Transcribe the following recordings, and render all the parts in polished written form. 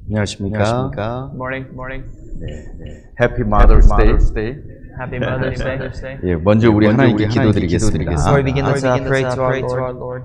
안녕하십니까. Morning. Happy Mother's Day. Happy Mother's Day. 예, 먼저 우리 하나님께 기도드리겠습니다. Before we begin, let's pray to our Lord.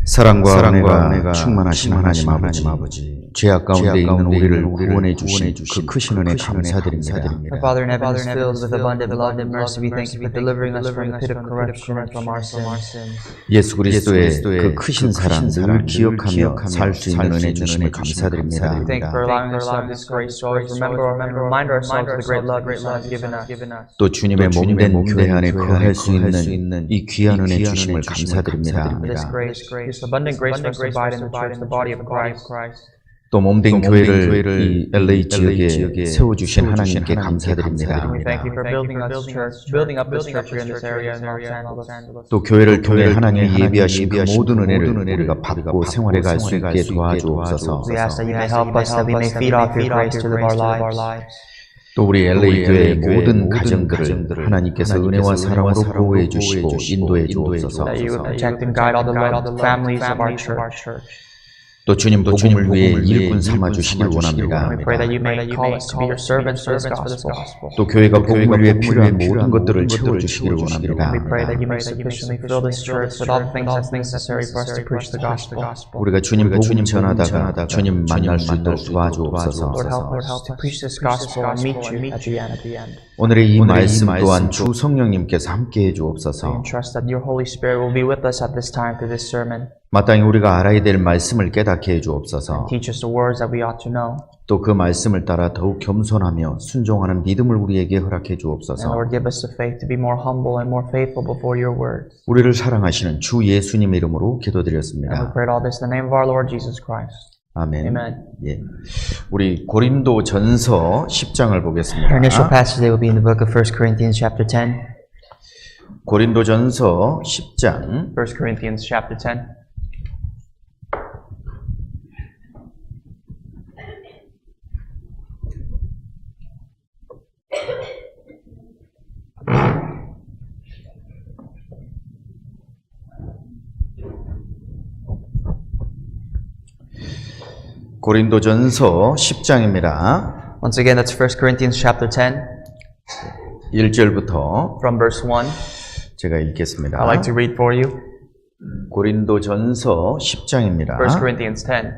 사랑과 은혜가 충만하신 하나님 아버지, 죄악 가운데 있는 우리를 구원해 주신 그 크신 은혜 감사드립니다. Our Father in heaven is filled with abundant love and mercy. We thank you for delivering us from the pit of corruption and from our sins. 예수 그리스도의 그 크신 사랑 늘 기억하며 살 수 있는 은혜 주심을 감사드립니다. We thank you for allowing us to have this grace to always remind ourselves of the great love you have given us. 또 주님의 몸된 교회 안에 거할 수 있는 이 귀한 은혜 주심을 감사드립니다. This grace, abundant grace for us to abide in the church, the body of Christ. 또 몸된 교회를 이 LA 지역에 세워주신 하나님께 감사드립니다. We thank you for building up this church here in this area in Los Angeles. 또 교회를 통해 하나님이 예비하신 그 모든 은혜를 우리가 받고 생활해 갈 수 있게 도와주옵소서. We ask that you may help us that we may feed off your grace to live our lives. 또 우리 LA 교회의 모든 가정들을 하나님께서 은혜와 사랑으로 보호해 주시고 인도해 주옵소서. That you would protect and guide all the families of our church. 또 주님 복음을 위해 일꾼 삼아 주시길 원합니다. We pray that you may call us to be your servants for this gospel. 또 교회가 복음을 위해 필요한 모든 것들을 채워 주시기를 원합니다. We pray that you may sufficiently fill this church with all the things that's necessary for us to preach the gospel. 우리가 주님 복음 전하다가 주님 만날 수 있도록 도와주옵소서. Lord help to preach this gospel and meet you at the end. 오늘의 이 말씀 또한 주 성령님께서 함께해 We 주옵소서. trust that your Holy Spirit will be with us at this time through this sermon. 마땅히 우리가 알아야 될 말씀을 깨닫게 해 주옵소서. Teach us the words that we ought to know. 또 그 말씀을 따라 더욱 겸손하며 순종하는 믿음을 우리에게 허락해 And 주옵소서. Lord, give us the faith to be more humble and more faithful before your word. 우리를 사랑하시는 주 예수님 이름으로 And we 기도드렸습니다. pray all this in the name of our Lord Jesus Christ. 아멘. Amen. 예. 우리 고린도 전서 10장을 보겠습니다. Our initial passage today will be in the book of 1 Corinthians chapter 10. 고린도 전서 10장 1 Corinthians chapter 10. 고린도전서 10장입니다. Once again, that's 1 Corinthians chapter 10 1절부터 from verse 1. 제가 읽겠습니다. I'd like to read for you. 고린도전서 10장입니다. 1 Corinthians 10.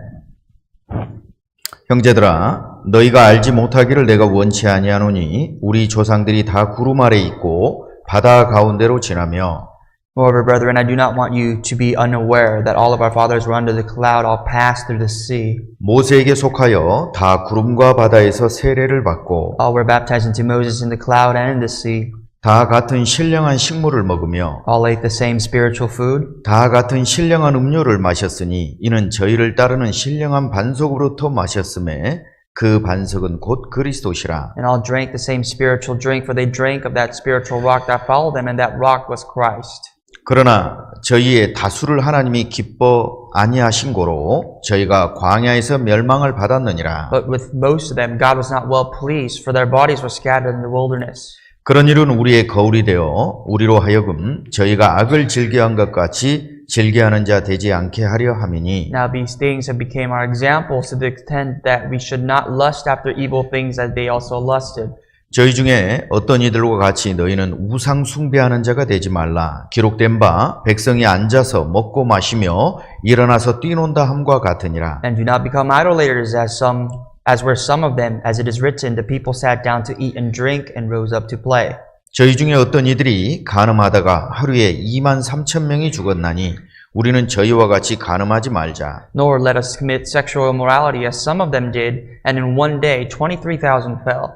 형제들아, 너희가 알지 못하기를 내가 원치 아니하노니 우리 조상들이 다 구름 아래 있고 바다 가운데로 지나며 Moreover, brethren, I do not want you to be unaware that all of our fathers were under the cloud, all passed through the sea. 모세에게 속하여 다 구름과 바다에서 세례를 받고 All were baptized into Moses in the cloud and in the sea. 다 같은 신령한 식물을 먹으며 All ate the same spiritual food. 다 같은 신령한 음료를 마셨으니 이는 저희를 따르는 신령한 반석으로부터 마셨음에 그 반석은 곧 그리스도시라. And all drank the same spiritual drink, for they drank of that spiritual rock that followed them, and that rock was Christ. 그러나 저희의 다수를 하나님이 기뻐 아니하신 고로 저희가 광야에서 멸망을 받았느니라. But with most of them, God was not well pleased, for their bodies were scattered in the wilderness. 그런 일은 우리의 거울이 되어 우리로 하여금 저희가 악을 즐겨한 것 같이 즐겨하는 자 되지 않게 하려 함이니 Now these things have become our examples to the extent that we should not lust after evil things as they also lusted. 저희 중에 어떤 이들과 같이 너희는 우상 숭배하는 자가 되지 말라. 기록된 바 백성이 앉아서 먹고 마시며 일어나서 뛰논다 함과 같으니라. And do not become idolaters as were some of them, as it is written, the people sat down to eat and drink and rose up to play. 저희 중에 어떤 이들이 간음하다가 하루에 23,000명이 죽었나니 우리는 저희와 같이 간음하지 말자. Nor let us commit sexual immorality as some of them did, and in one day 23,000 fell.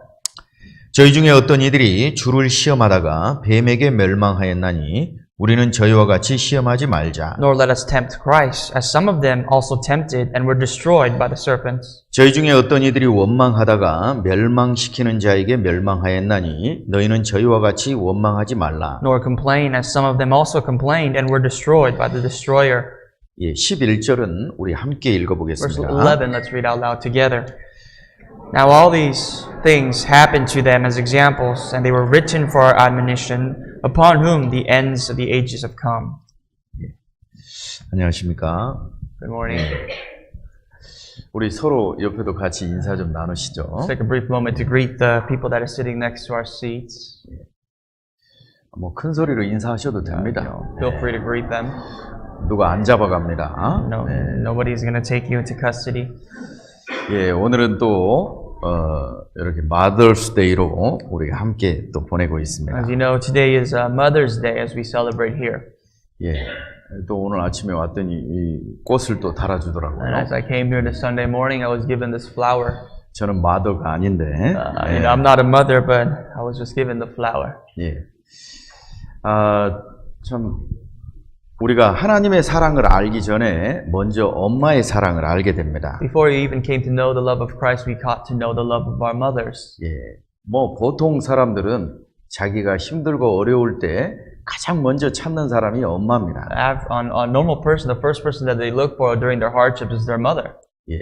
저희 중에 어떤 이들이 주를 시험하다가 뱀에게 멸망하였나니 우리는 저희와 같이 시험하지 말자. Nor let us tempt Christ, as some of them also tempted and were destroyed by the serpents. 저희 중에 어떤 이들이 원망하다가 멸망시키는 자에게 멸망하였나니 너희는 저희와 같이 원망하지 말라. Nor complain, as some of them also complained and were destroyed by the destroyer. 예, 11절은 우리 함께 Verse 읽어보겠습니다. 11, let's read out loud together. Now all these things happened to them as examples, and they were written for our admonition, upon whom the ends of the ages have come. 안녕하십니까? Good morning. 우리 서로 옆에도 같이 인사 좀 나누시죠. Let's take a brief moment to greet the people that are sitting next to our seats. 뭐 큰 소리로 인사하셔도 됩니다. Feel free to greet them. 누가 안 잡아갑니다. No, nobody's going to take you into custody. 예, 오늘은 또 이렇게 Mother's Day로 우리가 함께 또 보내고 있습니다. As you know, today is Mother's Day as we celebrate here. 예, 또 오늘 아침에 왔더니 이 꽃을 또 And 달아주더라고요. as I came here this Sunday morning, I was given this flower. 저는 mother가 아닌데, You know, I'm not a mother, but I was just given the flower. 예, 참 우리가 하나님의 사랑을 알기 전에 먼저 엄마의 사랑을 알게 됩니다. Before we even came to know the love of Christ, we got to know the love of our mothers. 예, 뭐 보통 사람들은 자기가 힘들고 어려울 때 가장 먼저 찾는 사람이 엄마입니다. On a normal person, the first person that they look for during their hardships is their mother. 예,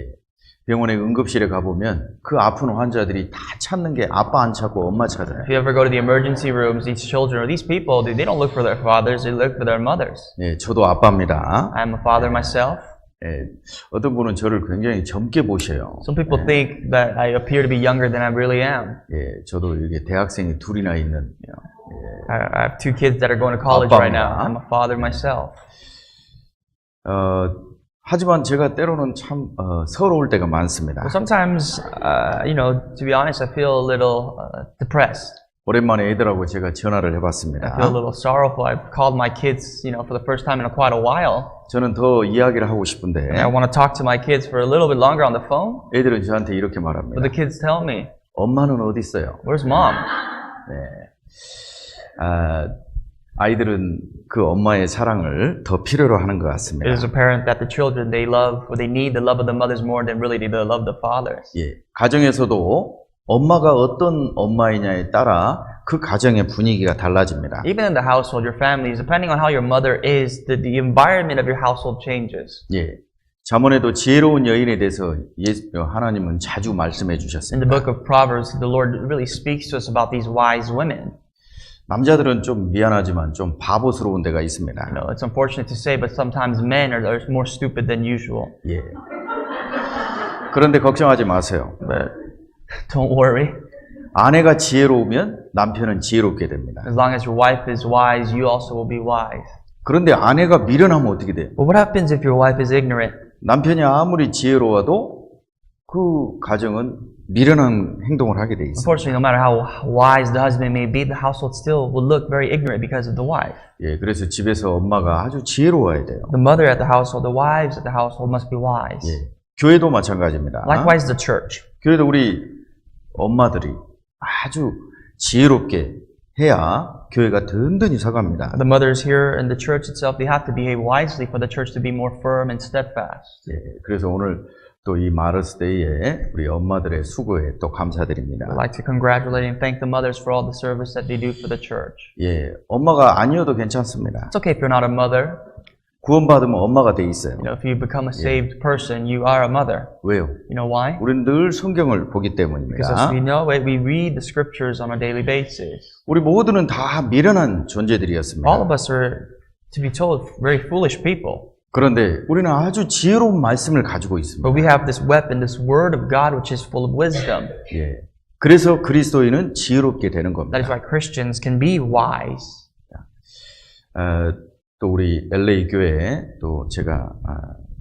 병원의 응급실에 가보면 그 아픈 환자들이 다 찾는 게 아빠 안 찾고 엄마 찾아요. If you ever go to the emergency rooms, these children or these people, they don't look for their fathers, they look for their mothers. 예, 저도 아빠입니다. I'm a father myself. 예, 어떤 분은 저를 굉장히 젊게 보셔요. Some people think that I appear to be younger than I really am. 예, 저도 이게 대학생이 둘이나 있는. I have two kids that are going to college right now. I'm a father myself. 하지만 제가 때로는 참 서러울 때가 많습니다. But sometimes, you know, to be honest, I feel a little depressed. 오랜만에 애들하고 제가 전화를 I 해봤습니다. feel a little sorrowful. I've called my kids, you know, for the first time in quite a while. 저는 더 이야기를 하고 싶은데 I want to talk to my kids for a little bit longer on the phone. 애들은 저한테 이렇게 But 말합니다. the kids tell me, 엄마는 어디 있어요? where's mom? 네. 아이들은 그 엄마의 사랑을 더 필요로 하는 것 It 같습니다. is apparent that the children, they love, or they need the love of the mothers more than really they love the fathers. 예, 가정에서도 엄마가 어떤 엄마이냐에 따라 그 가정의 분위기가 달라집니다. Even in the household, your families, depending on how your mother is, the environment of your household changes. 예, 잠언에도 지혜로운 여인에 대해서 하나님은 자주 말씀해 In the 주셨습니다. book of Proverbs, the Lord really speaks to us about these wise women. 남자들은 좀 미안하지만 좀 바보스러운 데가 있습니다. You know, it's unfortunate to say, but sometimes men are more stupid than usual. 예. 그런데 걱정하지 마세요. But don't worry. 아내가 지혜로우면 남편은 지혜롭게 됩니다. As long as your wife is wise, you also will be wise. 그런데 아내가 미련하면 어떻게 돼요? But what happens if your wife is ignorant? 남편이 아무리 지혜로워도 그 가정은 미련한 행동을 하게 돼 있어요. Unfortunately, no matter how wise the husband may be, the household still will look very ignorant because of the wife. 예, 그래서 집에서 엄마가 아주 지혜로워야 돼요. The mother at the household, the wives at the household must be wise. 예, 교회도 마찬가지입니다. Likewise, the church. 교회도 우리 엄마들이 아주 지혜롭게 해야 교회가 든든히 서갑니다. The mothers here in the church itself, they have to behave wisely for the church to be more firm and steadfast. 예, 그래서 오늘 또 이 마더스데이에 우리 엄마들의 수고에 또 감사드립니다. I'd like to congratulate and thank the mothers for all the service that they do for the church. 예, 엄마가 아니어도 괜찮습니다. It's okay if you're not a mother. 구원받으면 엄마가 돼 있어요. You know, if you become a saved person, you are a mother. 왜요? You know why? 우리는 늘 성경을 보기 Because as 때문입니다. we know it, we read the scriptures on a daily basis. 우리 모두는 다 미련한 All 존재들이었습니다. of us are, to be told, very foolish people. 그런데 우리는 아주 지혜로운 말씀을 가지고 있습니다. But we have this weapon, this word of God, which is full of wisdom. 예. 그래서 그리스도인은 지혜롭게 되는 That is 겁니다. why Christians can be wise. 또 우리 LA 교회에 또 제가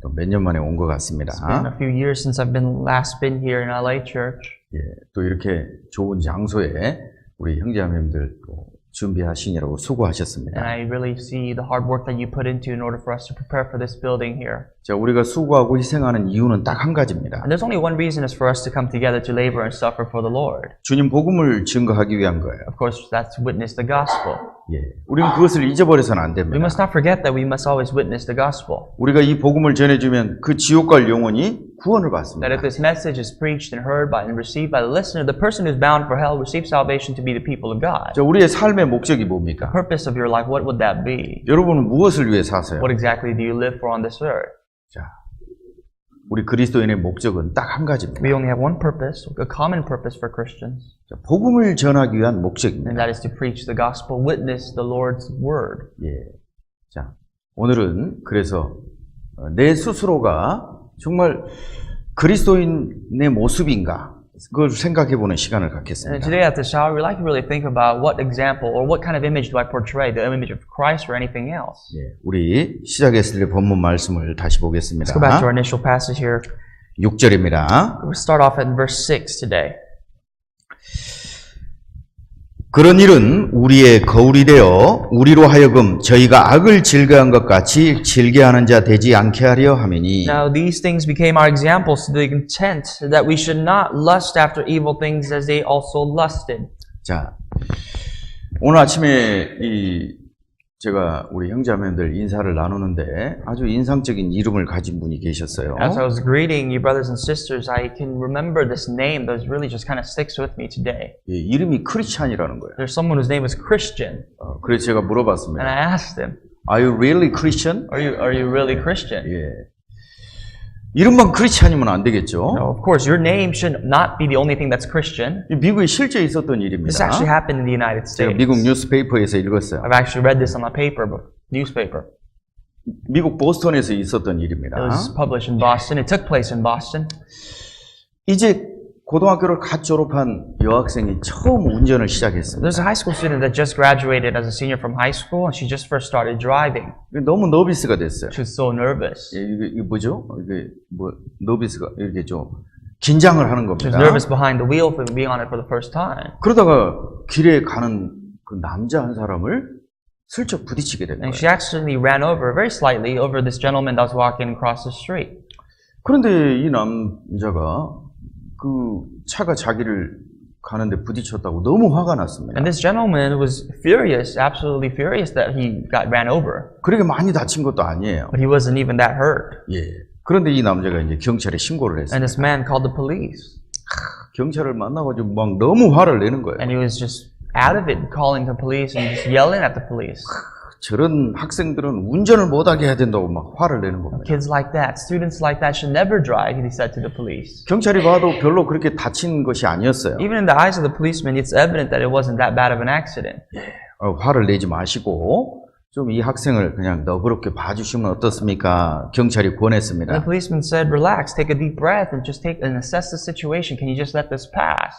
또 몇 년 만에 온 것 같습니다. It's been a few years since I've last been here in LA Church. 예, 또 이렇게 좋은 장소에 우리 형제자매님들 또 준비하시느라고 수고하셨습니다. And I really see the hard work that you put into in order for us to prepare for this building here. 자, 우리가 수고하고 희생하는 이유는 딱 한 가지입니다. And there's only one reason is for us to come together to labor and suffer for the Lord. 주님 복음을 증거하기 위한 거예요. Of course, that's witness the gospel. 예, 우리는 그것을 잊어버려서는 안 We 됩니다. must not forget that we must always witness the gospel. 우리가 이 복음을 전해주면 그 지옥 갈 영혼이 구원을 That 받습니다. if this message is preached and heard by and received by the listener, the person who's bound for hell receives salvation to be the people of God. 자, 우리의 삶의 목적이 The 뭡니까? purpose of your life, what would that be? 여러분은 무엇을 위해 사세요? What exactly do you live for on this earth? 자, 우리 그리스도인의 목적은 딱 한 가지입니다. We only have one purpose, a common purpose for Christians, 자, 복음을 전하기 위한 and 목적입니다. that is to preach the gospel, witness the Lord's word. 예. 자, 오늘은 그래서 내 스스로가 정말 그리스도인의 모습인가 그걸 생각해보는 시간을 And 갖겠습니다. today at this hour, we like to really think about what example or what kind of image do I portray, the image of Christ or anything else. 예, 우리 시작했을 때 본문 말씀을 다시 보겠습니다. Let's go back to our initial passage here. 6절입니다. We'll start off at verse 6 today. 그런 일은 우리의 거울이 되어 우리로 하여금 저희가 악을 즐겨한 것 같이 즐겨하는 자 되지 않게 하려 함이니 Now these things became our examples to the intent that we should not lust after evil things as they also lusted. 자, 오늘 아침에 제가 우리 형제자매들 인사를 나누는데 아주 인상적인 이름을 가진 분이 계셨어요. As I was greeting you brothers and sisters, I can remember this name that really just kind of sticks with me today. 예, 이름이 크리스찬이라는 거예요. There's someone whose name is Christian, 그래서 제가 and 물어봤습니다. I asked him, Are you really Christian? Are you really Christian? 예. 이름만 크리스찬이면 안 되겠죠. No, of course, your name should not be the only thing that's Christian. 미국에 실제 있었던 This 일입니다. actually happened in the United 제가 States. 미국 뉴스페이퍼에서 읽었어요. I've actually read this on a newspaper. 미국 보스턴에서 있었던 일입니다. It was published in Boston. It took place in Boston. 이제 고등학교를 갓 졸업한 여학생이 처음 운전을 시작했습니다. There's a high school student that just graduated as a senior from high school, and she just first started driving. 너무 너비스가 됐어요. She was so nervous. 예, 이게 뭐죠? 이게 뭐 너비스가 이렇게 좀 긴장을 하는 She was 겁니다. nervous behind the wheel for being on it for the first time. 그러다가 길에 가는 그 남자 한 사람을 슬쩍 부딪히게 된 거예요. And she actually ran over, very slightly, over this gentleman that was walking across the street. 그런데 이 남자가 그 차가 자기를 가는데 부딪혔다고 너무 화가 났습니다. And this gentleman was furious, absolutely furious that he got ran over. 그렇게 많이 다친 것도 아니에요. But he wasn't even that hurt. 예. 그런데 이 남자가 이제 경찰에 신고를 했어요. And this man called the police. 경찰을 만나가지고 막 너무 화를 내는 거예요. And he was just out of it, calling the police and just yelling at the police. 저런 학생들은 운전을 못하게 해야 된다고 막 화를 내는 겁니다. Kids like that, students like that should never drive, he said to the police. 경찰이 봐도 별로 그렇게 다친 것이 아니었어요. Even in the eyes of the policeman, it's evident that it wasn't that bad of an accident. 화를 내지 마시고 좀 이 학생을 그냥 너그럽게 봐주시면 어떻습니까? 경찰이 And the 권했습니다. policeman said, relax, take a deep breath and just assess the situation. Can you just let this pass?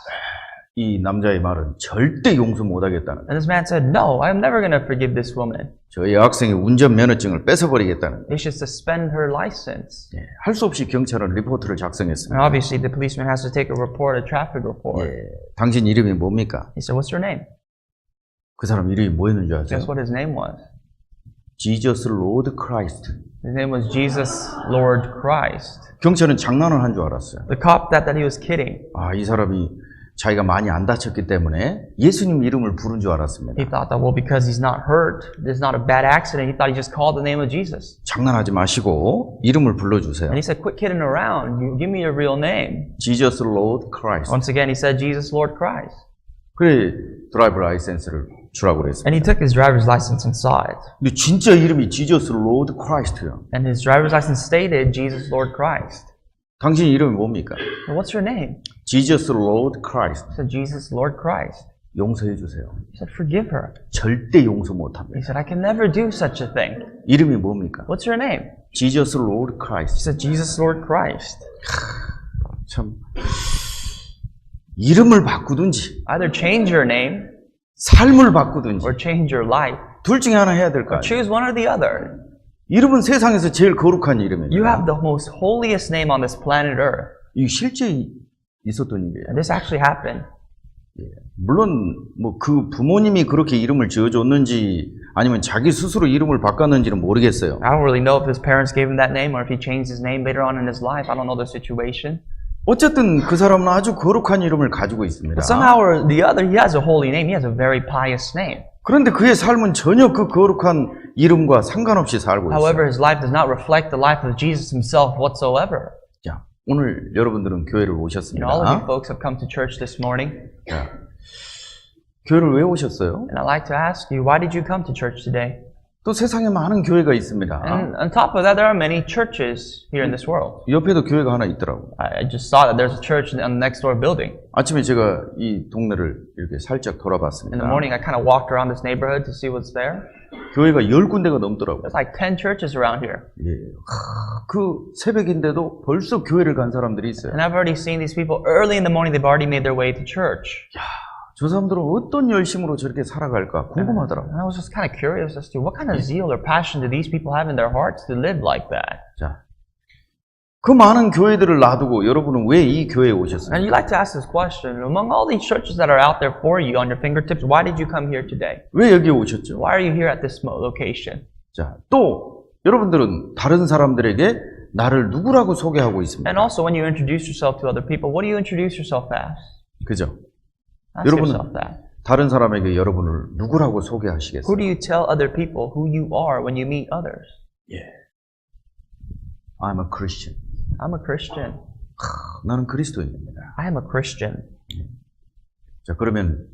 이 남자의 말은 절대 용서 못하겠다는 거예요. And this man said, no, I'm never going to forgive this woman. 저희 학생의 운전면허증을 뺏어버리겠다는 거예요. They should suspend her license. 할 수 없이 경찰은 리포트를 And 작성했습니다. obviously, the policeman has to take a report, a traffic report. 당신 이름이 뭡니까? He said, what's your name? 그 사람 이름이 뭐였는 줄 아세요? Guess what his name was? Jesus Lord Christ. His name was Jesus Lord Christ. 경찰은 장난을 한 줄 알았어요. The cop thought that he was kidding. 이 사람이 자기가 많이 안 다쳤기 때문에 예수님 이름을 부른 줄 알았습니다. He thought that, well, because he's not hurt, there's not a bad accident, he thought he just called the name of Jesus. 장난하지 마시고 이름을 불러주세요. And he said, quit kidding around. You give me your real name. Jesus Lord Christ. Once again, he said, Jesus Lord Christ. 그래 드라이브 라이센스를 주라고 그랬어요. And he took his driver's license and saw it. 근데 진짜 이름이 Jesus Lord Christ예요. And his driver's license stated Jesus Lord Christ. 당신 이름이 뭡니까? And what's your name? Jesus Lord Christ. He said, Jesus Lord Christ. 용서해 주세요. He said, forgive her. 절대 용서 He 못합니다. said, I can never do such a thing. 이름이 뭡니까? What's your name? Jesus Lord He Christ. said, Jesus Lord Christ. 참 이름을 바꾸든지 Either change your name 삶을 바꾸든지 or change your life. 둘 중에 하나 해야 될 거 Or 아니에요. choose one or the other. 이름은 세상에서 제일 거룩한 You 이름입니다. have the most holiest name on this planet Earth. 이게 실제 있었던 일이에요. And this actually happened. 물론 뭐 그 부모님이 그렇게 이름을 지어줬는지 아니면 자기 스스로 이름을 바꿨는지는 모르겠어요. I don't really know if his parents gave him that name or if he changed his name later on in his life. I don't know the situation. 어쨌든 그 사람은 아주 거룩한 이름을 가지고 있습니다. But somehow or the other, he has a holy name. He has a very pious name. 그런데 그의 삶은 전혀 그 거룩한 이름과 상관없이 살고 However, 있어요. his life does not reflect the life of Jesus himself whatsoever. 자, 오늘 여러분들은 교회를 All of you 오셨습니다. folks have come to church this morning. 자, 교회를 왜 오셨어요? And I'd like to ask you, why did you come to church today? 또 세상에 많은 교회가 있습니다. And on top of that, there are many churches here in this world. 옆에도 교회가 하나 있더라고요. I just saw that there's a church in the next door building. 아침에 제가 이 동네를 이렇게 살짝 In the 돌아봤습니다. morning, I kind of walked around this neighborhood to see what's there. 교회가 10군데가 넘더라고요. There's like 10 churches around here. 예. 그 새벽인데도 벌써 교회를 간 사람들이 있어요. And I've already seen these people early in the morning, they've already made their way to church. 저 사람들은 어떤 열심으로 저렇게 살아갈까 궁금하더라고요. And I was just kind of curious as to what kind of zeal or passion do these people have in their hearts to live like that. 자, 그 많은 교회들을 놔두고 여러분은 왜 이 교회에 오셨어요? And you like to ask this question, among all these churches that are out there for you on your fingertips, why did you come here today? 왜 여기에 오셨죠? Why are you here at this location? 자, 또 여러분들은 다른 사람들에게 나를 누구라고 소개하고 있습니다. And also when you introduce yourself to other people, what do you introduce yourself as? 그죠? Ask 여러분은 yourself that. 다른 사람에게 여러분을 누구라고 소개하시겠어요? Who do you tell other people who you are when you meet others? 예. I'm a Christian. I'm a Christian. 나는 그리스도인입니다. I am a Christian. 자, 그러면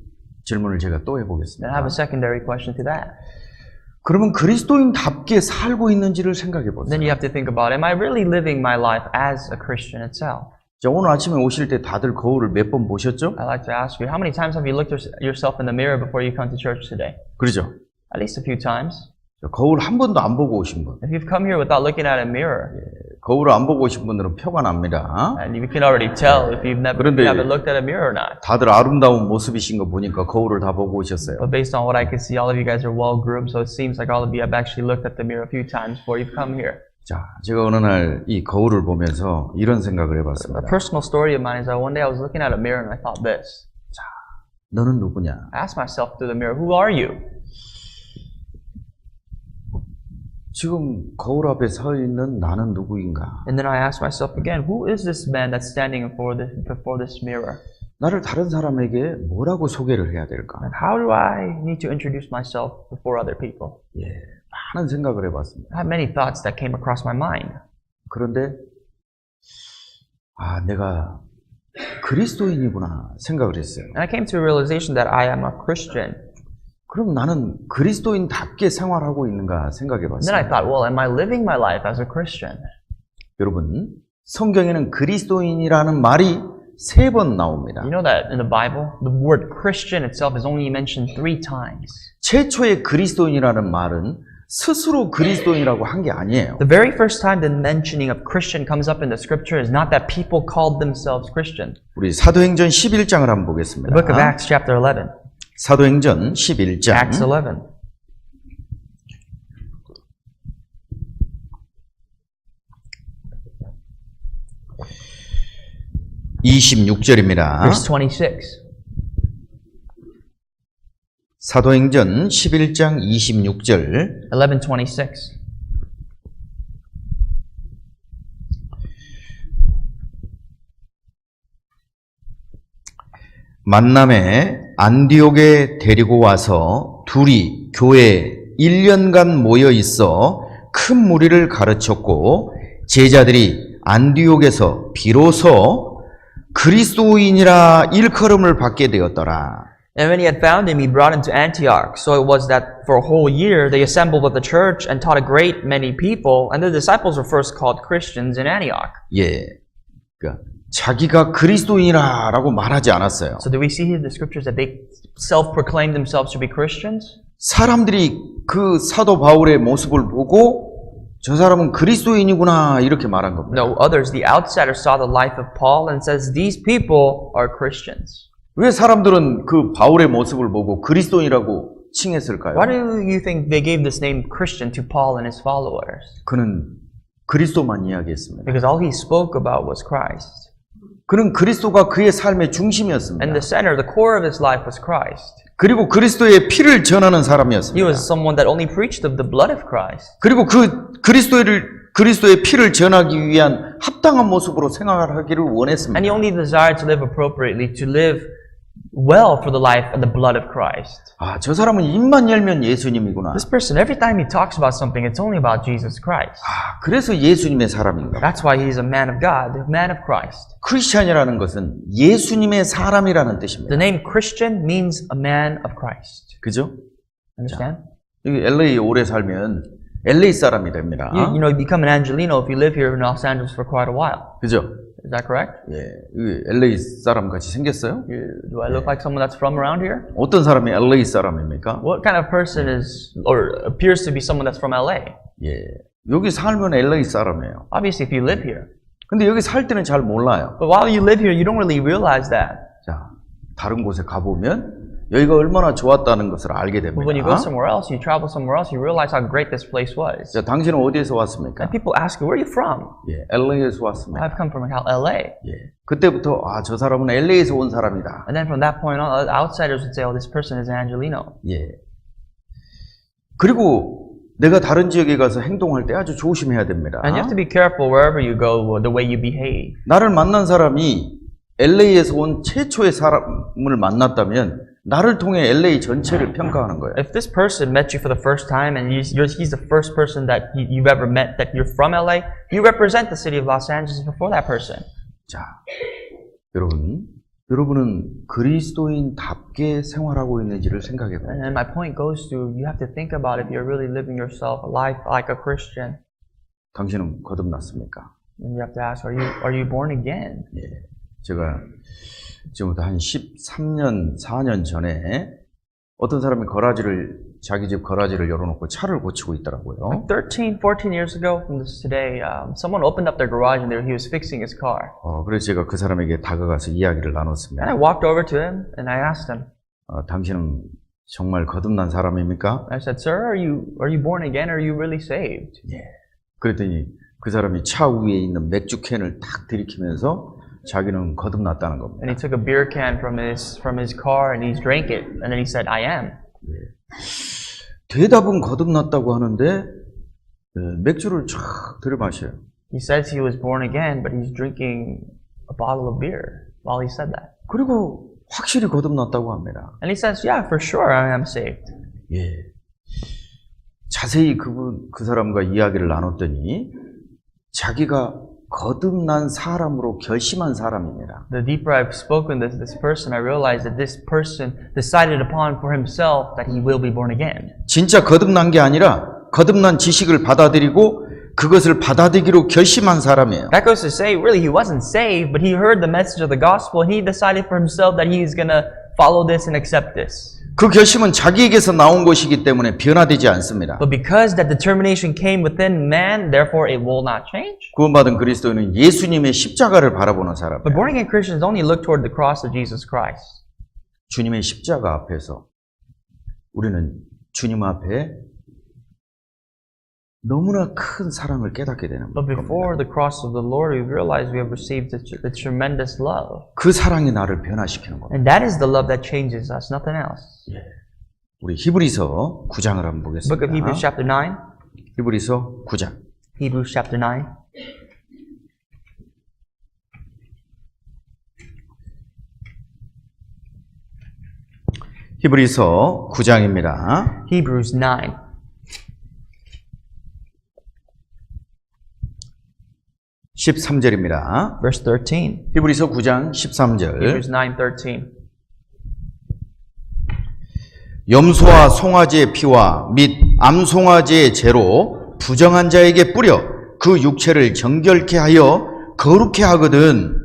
질문을 제가 또 Then I have 해보겠습니다. a secondary question to that. 그러면 그리스도인답게 살고 있는지를 생각해 보세요. Then you have to think about, am I really living my life as a Christian itself? 자, 오늘 아침에 오실 때 다들 거울을 몇 번 보셨죠? I'd like to ask you, how many times have you looked yourself in the mirror before you come to church today? 그러죠? At least a few times. 자, 거울 한 번도 안 보고 오신 분. If you've come here without looking at a mirror, 거울을 안 보고 오신 분들은 표가 납니다. and you can already tell if you 그런데 haven't looked at a mirror or not. 다들 아름다운 모습이신 거 보니까 거울을 다 보고 오셨어요. But based on what I can see, all of you guys are well groomed, so it seems like all of you have actually looked at the mirror a few times before you've come here. 자, 제가 어느 날 이 거울을 보면서 이런 생각을 A 해봤습니다. personal story of mine is that one day I was looking at a mirror and I thought this. 너는 누구냐? I asked myself through the mirror, who are you? 지금 거울 앞에 서 있는 나는 누구인가? And then I asked myself again, who is this man that's standing before this mirror? 나를 다른 사람에게 뭐라고 소개를 해야 될까? And how do I need to introduce myself before other people? 예, 많은 생각을 해봤습니다. I had many thoughts that came across my mind. 그런데 내가 그리스도인이구나 생각을 했어요. And I came to a realization that I am a Christian. 그럼 나는 그리스도인답게 생활하고 있는가 생각해 And then I 봤습니다. thought, well, am I living my life as a Christian? 여러분, 성경에는 그리스도인이라는 말이 3번 나옵니다. You know that in the Bible, the word Christian itself is only mentioned 3 times. 최초의 그리스도인이라는 말은 스스로 그리스도인이라고 한 게 아니에요. The very first time the mentioning of Christian comes up in the scripture is not that people called themselves Christian. 우리 사도행전 11장을 한번 The 보겠습니다. book of Acts chapter 11. 사도행전 11장 Acts 11. 26절입니다. Verse 26. 사도행전 11장 26절 11:26. 만남에 안디옥에 데리고 와서 둘이 교회에 1년간 모여 있어 큰 무리를 가르쳤고 제자들이 안디옥에서 비로소 그리스도인이라 일컬음을 받게 되었더라. And when he had found him, he brought him to Antioch. So it was that for a whole year they assembled with the church and taught a great many people, and the disciples were first called Christians in Antioch. 예, 그러니까 자기가 그리스도인이라고 말하지 않았어요. So do we see here in the scriptures that they self-proclaimed themselves to be Christians? 사람들이 그 사도 바울의 모습을 보고 저 사람은 그리스도인이구나 이렇게 말한 겁니다. No, others, the outsiders, saw the life of Paul and says, these people are Christians. 왜 사람들은 그 바울의 모습을 보고 그리스도인이라고 칭했을까요? Why do you think they gave this name Christian to Paul and his followers? 그는 그리스도만 이야기했습니다. Because all he spoke about was Christ. 그는 그리스도가 그의 삶의 중심이었습니다. And the center, the core of his life was Christ. 그리고 그리스도의 피를 전하는 사람이었습니다. He was someone that only preached of the blood of Christ. 그리고 그리스도의 피를 전하기 위한 합당한 모습으로 생활하기를 원했습니다. And he only desired to live appropriately, to live well for the life and the blood of Christ. 저 사람은 입만 열면 예수님이구나. This person, every time he talks about something, it's only about Jesus Christ. 그래서 예수님의 사람인가? That's why he's a man of God, the man of Christ. 크리스찬이라는 것은 예수님의 사람이라는 뜻입니다. The name Christian means a man of Christ. 그죠? Understand? 여기 LA 오래 살면 LA 사람이 됩니다. You know, you become an Angelino if you live here in Los Angeles for quite a while. 그죠? Is that correct? 예, LA 사람 같이 생겼어요? Do I look like someone that's from around here? 어떤 사람이 LA 사람입니까? What kind of person is, or appears to be someone that's from LA? 예, 여기 살면 LA 사람이에요. Obviously, if you live here. 근데 여기 살 때는 잘 몰라요. But while you live here, you don't really realize that. 자, 다른 곳에 가보면 여기가 얼마나 좋았다는 것을 알게 But when you go 됩니다. somewhere else, you travel somewhere else, you realize how great this place was. 자, 당신은 어디에서 왔습니까? And people ask you, where are you from? 예, LA에서 왔습니다. I've come from LA. 예, 그때부터 저 사람은 LA에서 온 사람이다. And then from that point on, outsiders would say, oh, this person is Angelino. 예. 그리고 내가 다른 지역에 가서 행동할 때 아주 조심해야 됩니다. And you have to be careful wherever you go, the way you behave. 나를 만난 사람이 LA에서 온 최초의 사람을 만났다면 나를 통해 LA 전체를 평가하는 거예요. If this person met you for the first time and he's the first person that you've ever met that you're from LA, you represent the city of Los Angeles before that person. 자, 여러분은 그리스도인답게 생활하고 있는지를 생각해 봐요. And then my point goes to, you have to think about if you're really living yourself a life like a Christian. 당신은 거듭났습니까? And you have to ask, are you born again? 예, 제가 지금부터 한 13년, 4년 전에 어떤 사람이 자기 집 거라지를 열어놓고 차를 고치고 있더라고요. 13, 14 years ago from this today, someone opened up their garage and he was fixing his car. 그래서 제가 그 사람에게 다가가서 이야기를 And I 나눴습니다. walked over to him and I asked him, 당신은 정말 거듭난 사람입니까? I said, sir, are you born again? Are you really saved? 예. 그랬더니 그 사람이 차 위에 있는 맥주 캔을 딱 들이키면서 자기는 거듭났다는 겁니다. And he took a beer can from his car and he drank it. And then he said, I am. 대답은 거듭났다고 하는데 맥주를 쫙 들이마셔요. He says he was born again, but he's drinking a bottle of beer while he said that. 그리고 확실히 거듭났다고 합니다. And he says, yeah, for sure I am saved. 예. 자세히 그 사람과 이야기를 나눴더니 자기가 거듭난 사람으로 결심한 사람입니다. The deeper I've spoken to this person, I realized that this person decided upon for himself that he will be born again. 진짜 거듭난 게 아니라 거듭난 지식을 받아들이고 그것을 받아들이기로 결심한 사람이에요. That goes to say, really, he wasn't saved, but he heard the message of the gospel and he decided for himself that he's going to follow this and accept this. 그 결심은 자기에게서 나온 것이기 때문에 변화되지 않습니다. But because that determination came within man, therefore it will not change. 구원받은 그리스도인은 예수님의 십자가를 바라보는 But 사람이에요. born again Christians only look toward the cross of Jesus Christ. 주님의 십자가 앞에서 우리는 주님 앞에 너무나 큰 사랑을 깨닫게 되는 But 겁니다. before the cross of the Lord, we realize we have received a tremendous love. 그 사랑이 나를 변화시키는 겁니다. And that is the love that changes us, nothing else. 우리 히브리서 9장을 한번 Book of Hebrews 보겠습니다. chapter 9. 히브리서 9장. Hebrews chapter 9. 히브리서 9장입니다. Hebrews 9. 13절입니다. Verse 13. 히브리서 9장 13절. Hebrews 9:13. 염소와 송아지의 피와 및 암송아지의 재로 부정한 자에게 뿌려 그 육체를 정결케 하여 거룩케 하거든.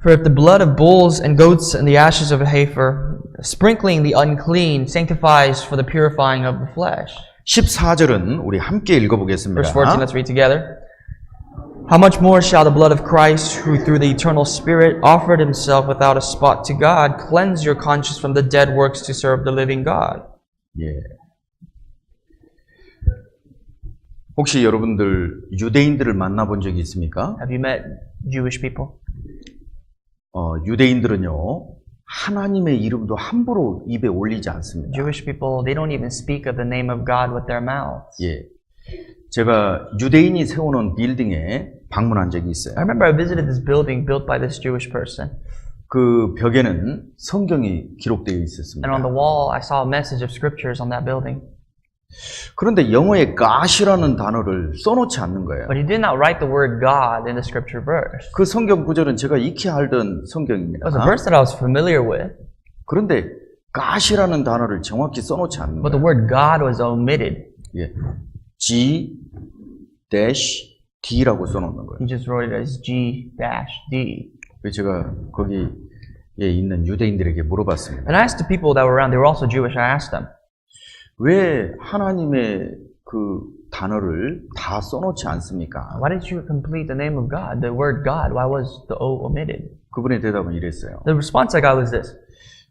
For if the blood of bulls and goats and the ashes of a heifer, sprinkling the unclean, sanctifies for the purifying of the flesh. 14절은 우리 함께 읽어보겠습니다. Verse 14, let's read together. How much more shall the blood of Christ, who through the eternal Spirit offered himself without a spot to God, cleanse your conscience from the dead works to serve the living God? 예. 혹시 여러분들 유대인들을 만나본 적이 있습니까? Have you met Jewish people? 유대인들은요, 하나님의 이름도 함부로 입에 올리지 않습니다. Jewish people, they don't even speak of the name of God with their mouths. 예. 제가 유대인이 세우는 빌딩에 방문한 적이 있어요. I remember I visited this building built by this Jewish person. 그 벽에는 성경이 기록되어 And 있었습니다. on the wall, I saw a message of scriptures on that building. 그런데 영어에 God이라는 단어를 써놓지 않는 거예요. But he did not write the word God in the scripture verse. 그 성경 구절은 제가 익히 알던 It 성경입니다. was a verse that I was familiar with, 그런데 God이라는 단어를 정확히 써놓지 않는 but the 거예요. word God was omitted. 예. G-D D라고 써놓는 거예요. He just wrote it as G-D. 그래서 제가 거기에 있는 유대인들에게 물어봤습니다. And I asked the people that were around, they were also Jewish, I asked them, 왜 하나님의 그 단어를 다 써놓지 않습니까? why did you complete the name of God, the word God? Why was the O omitted? 그분의 대답은 이랬어요. The response I got was this: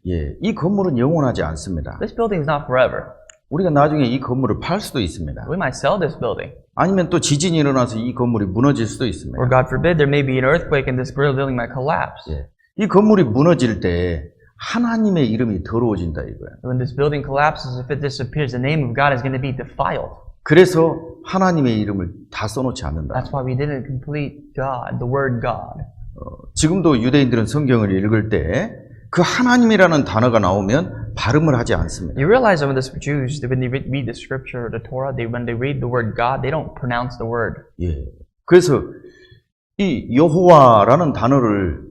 이 건물은 영원하지 않습니다. this building is not forever. 우리가 나중에 이 건물을 팔 수도 있습니다. We might sell this building. 아니면 또 지진이 일어나서 이 건물이 무너질 수도 있습니다. Or God forbid, there may be an earthquake and this building might collapse. 이 건물이 무너질 때 하나님의 이름이 더러워진다 이거예요. When this building collapses, if it disappears, the name of God is going to be defiled. 그래서 하나님의 이름을 다 써놓지 않는다. That's why we didn't complete God, the word God. 지금도 유대인들은 성경을 읽을 때 그 하나님이라는 단어가 나오면 발음을 하지 않습니다. You realize that when the Jews, when they read the scripture or the Torah, when they read the word God, they don't pronounce the word. 그래서 이 여호와라는 단어를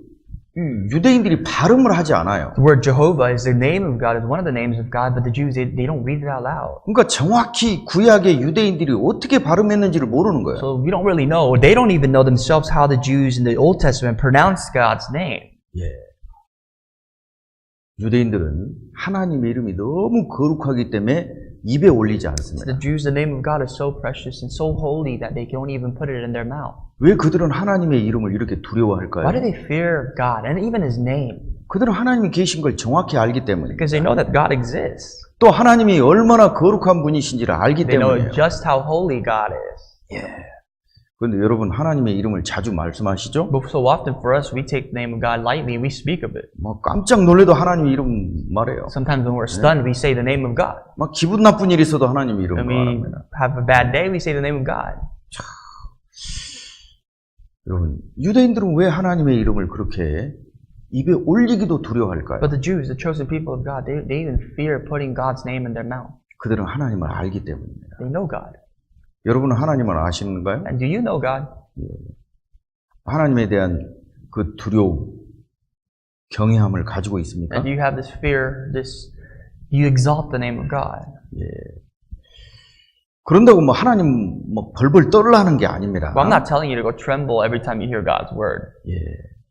유대인들이 발음을 하지 않아요. The word Jehovah is the name of God, is one of the names of God, but the Jews, they don't read it out loud. 그러니까 정확히 구약의 유대인들이 어떻게 발음했는지를 모르는 거예요. So we don't really know, they don't even know themselves how the Jews in the Old Testament pronounced God's name. 유대인들은 하나님의 이름이 너무 거룩하기 때문에 입에 올리지 않습니다. The Jews, the name of God is so precious and so holy that they don't even put it in their mouth. 왜 그들은 하나님의 이름을 이렇게 두려워할까요? Why do they fear God and even His name? 그들은 하나님이 계신 걸 정확히 알기 때문에. Because they know that God exists. 또 하나님이 얼마나 거룩한 분이신지를 알기 They know 때문이에요. just how holy God is. 그런데 여러분 하나님의 이름을 자주 말씀하시죠? But so often for us, we take the name of God lightly and we speak of it. 막 깜짝 놀래도 하나님의 이름 말해요. Sometimes when we're stunned, we say the name of God. 막 기분 나쁜 일 있어도 하나님의 이름 When we 말합니다. have a bad day, we say the name of God. 여러분 유대인들은 왜 하나님의 이름을 그렇게 입에 올리기도 두려워할까요? But the Jews, the chosen people of God, they even fear putting God's name in their mouth. 그들은 하나님을 알기 때문입니다. They know God. 여러분은 하나님을 아시는가요? And do you know God? 하나님에 대한 그 두려움, 경외함을 가지고 있습니까? And do you have this fear, do you exalt the name of God? 그런다고 뭐 하나님 뭐 벌벌 떨라는 게 아닙니다. Well, I'm not telling you to go tremble every time you hear God's word.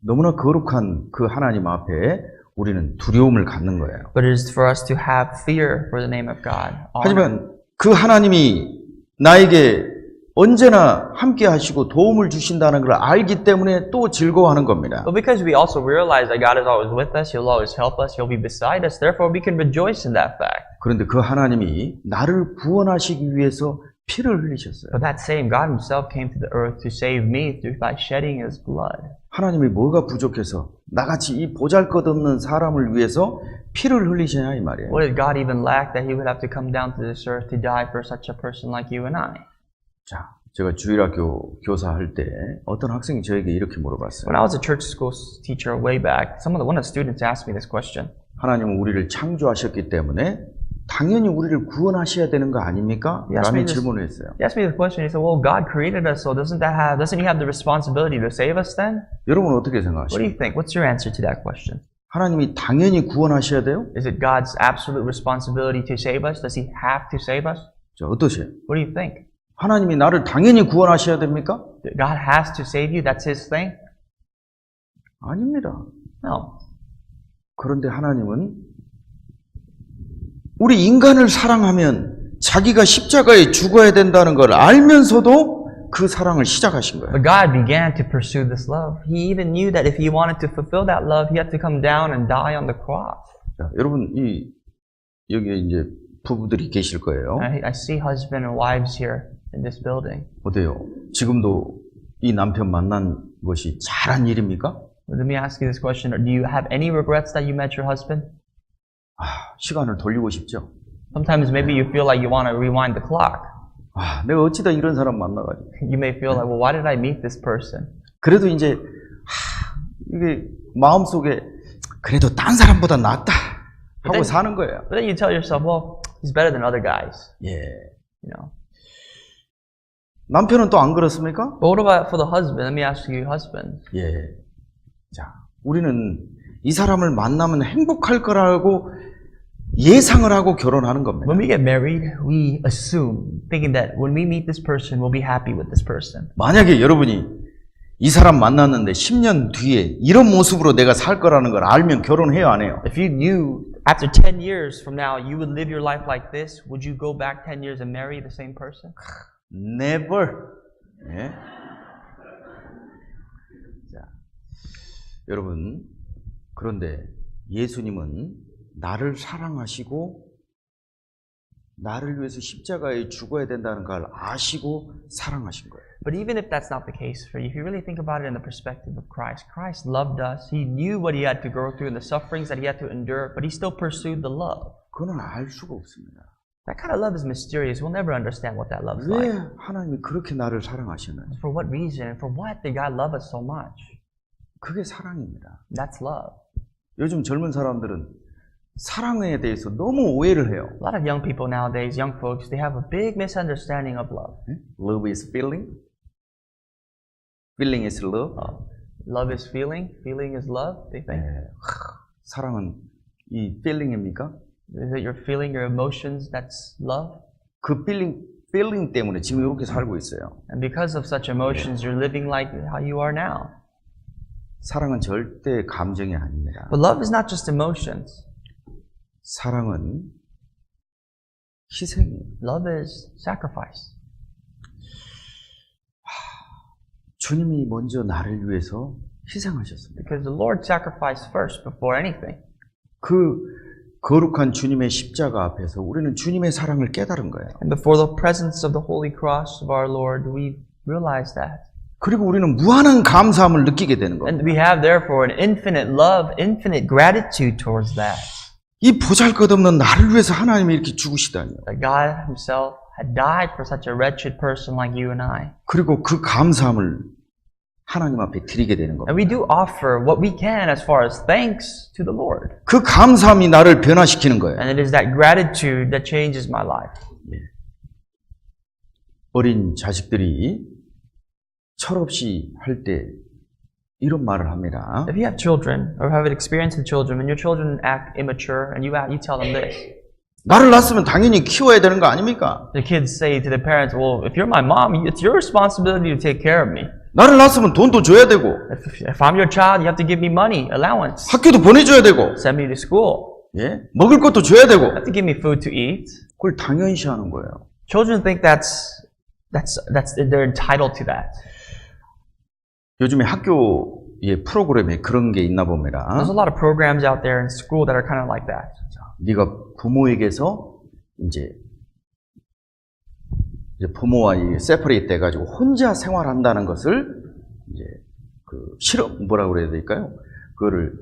너무나 거룩한 그 하나님 앞에 우리는 두려움을 갖는 거예요. But it is for us to have fear for the name of God. 하지만 그 하나님이 나에게 언제나 함께 하시고 도움을 주신다는 걸 알기 때문에 또 즐거워하는 겁니다. But because we also realize that God is always with us, He'll always help us, He'll be beside us, therefore we can rejoice in that fact. 그런데 그 하나님이 나를 구원하시기 위해서 피를 흘리셨어요. But that same God Himself came to the earth to save me by shedding His blood. 하나님이 뭐가 부족해서 나같이 이 보잘것없는 사람을 위해서 피를 흘리시냐 이 말이에요. What did God even lack that He would have to come down to this earth to die for such a person like you and I? 자, 제가 주일학교 교사할 때 어떤 학생이 저에게 이렇게 물어봤어요. When I was a church school teacher way back, one of the students asked me this question. 하나님은 우리를 창조하셨기 때문에 당연히 우리를 구원하셔야 되는 거 아닙니까? Yes, 라는 we just- 질문을 했어요. He asked me the question. He said, "Well, God created us, so doesn't He have the responsibility to save us then?" 여러분 어떻게 What do 생각하십니까? you think? What's your answer to that question? 하나님이 당연히 구원하셔야 돼요? Is it God's absolute responsibility to save us? Does He have to save us? 자, 어떠세요? What do you think? 하나님이 나를 당연히 구원하셔야 됩니까? God has to save you. That's His thing? 아닙니다. No. 그런데 하나님은 우리 인간을 사랑하면 자기가 십자가에 죽어야 된다는 걸 알면서도 그 사랑을 시작하신 거예요. But God began to pursue this love. He even knew that if He wanted to fulfill that love, He had to come down and die on the cross. 자, 여러분 여기에 이제 부부들이 계실 거예요. I see husband and wives here in this building. 어때요? 지금도 이 남편 만난 것이 잘한 일입니까? Let me ask you this question. Do you have any regrets that you met your husband? 시간을 돌리고 싶죠. Sometimes maybe you feel like you want to rewind the clock. 내가 어찌다 이런 사람 만나가지고. You may feel like, well, why did I meet this person? 그래도 이제 이게 마음속에 그래도 딴 사람보다 낫다 하고 사는 거예요. But then you tell yourself, well, he's better than other guys. 예. You know. 남편은 또 안 그렇습니까? But what about for the husband? Let me ask you, husband. 예. 자, 우리는 이 사람을 만나면 행복할 거라고 예상을 하고 결혼하는 겁니다. When we get married, we assume, thinking that when we meet this person, we'll be happy with this person. 만약에 여러분이 이 사람 만났는데 10년 뒤에 이런 모습으로 내가 살 거라는 걸 알면 결혼해요, 안 해요? If you knew after 10 years from now you would live your life like this, would you go back 10 years and marry the same person? Never. 예? 자, 여러분, 그런데 예수님은 나를 사랑하시고 나를 위해서 십자가에 죽어야 된다는 걸 아시고 사랑하신 거예요. But even if that's not the case for you, if you really think about it in the perspective of Christ, Christ loved us. He knew what he had to go through and the sufferings that he had to endure, but he still pursued the love. 그건 알 수가 없습니다. That kind of love is mysterious. We'll never understand what that love is 왜 like. 하나님이 그렇게 나를 사랑하시는지. For what reason and for what did God love us so much? 그게 사랑입니다. That's love. 요즘 젊은 사람들은 사랑에 대해서 너무 오해를 해요. A lot of young people nowadays, young folks, they have a big misunderstanding of love. Love is feeling. Feeling is love. Love is feeling. Feeling is love, they think. 사랑은 이 feeling입니까? Is it your feeling, your emotions, that's love? 그 feeling 때문에 지금 이렇게 살고 있어요. And because of such emotions, you're living like how you are now. 사랑은 절대 감정이 아닙니다. But love is not just emotions. 사랑은 희생이에요. Love is sacrifice. 주님이 먼저 나를 위해서 희생하셨습니다. Because the Lord sacrificed first before anything. 그 거룩한 주님의 십자가 앞에서 우리는 주님의 사랑을 깨달은 거예요. And before the presence of the holy cross of our Lord, we realize that. 그리고 우리는 무한한 감사함을 느끼게 되는 겁니다. And we have therefore an infinite love, infinite gratitude towards that. 이 보잘것없는 나를 위해서 하나님이 이렇게 죽으시다니요. That God himself had died for such a wretched person like you and I. 그리고 그 감사함을 하나님 앞에 드리게 되는 겁니다. And we do offer what we can as far as thanks to the Lord. 그 감사함이 나를 변화시키는 거예요. And it is that gratitude that changes my life. 어린 자식들이 철없이 할 때 이런 말을 합니다. If you have children or have experience with children, when your children act immature and you tell them this. 나를 낳았으면 당연히 키워야 되는 거 아닙니까? The kids say to the parents, well, if you're my mom, it's your responsibility to take care of me. 나를 낳았으면 돈도 줘야 되고 If I'm your child, you have to give me money, allowance. 학교도 보내줘야 되고 Send me to school. 예? 먹을 것도 줘야 되고 You have to give me food to eat. 그걸 당연시하는 거예요. Children think they're entitled to that. 요즘에 학교의 프로그램에 그런 게 있나 봅니다. There's a lot of programs out there in school that are kind of like that. 네가 부모에게서 이제 부모와 세퍼레이트 돼가지고 혼자 생활한다는 것을 이제 그 실험 뭐라고 그래야 될까요? 그거를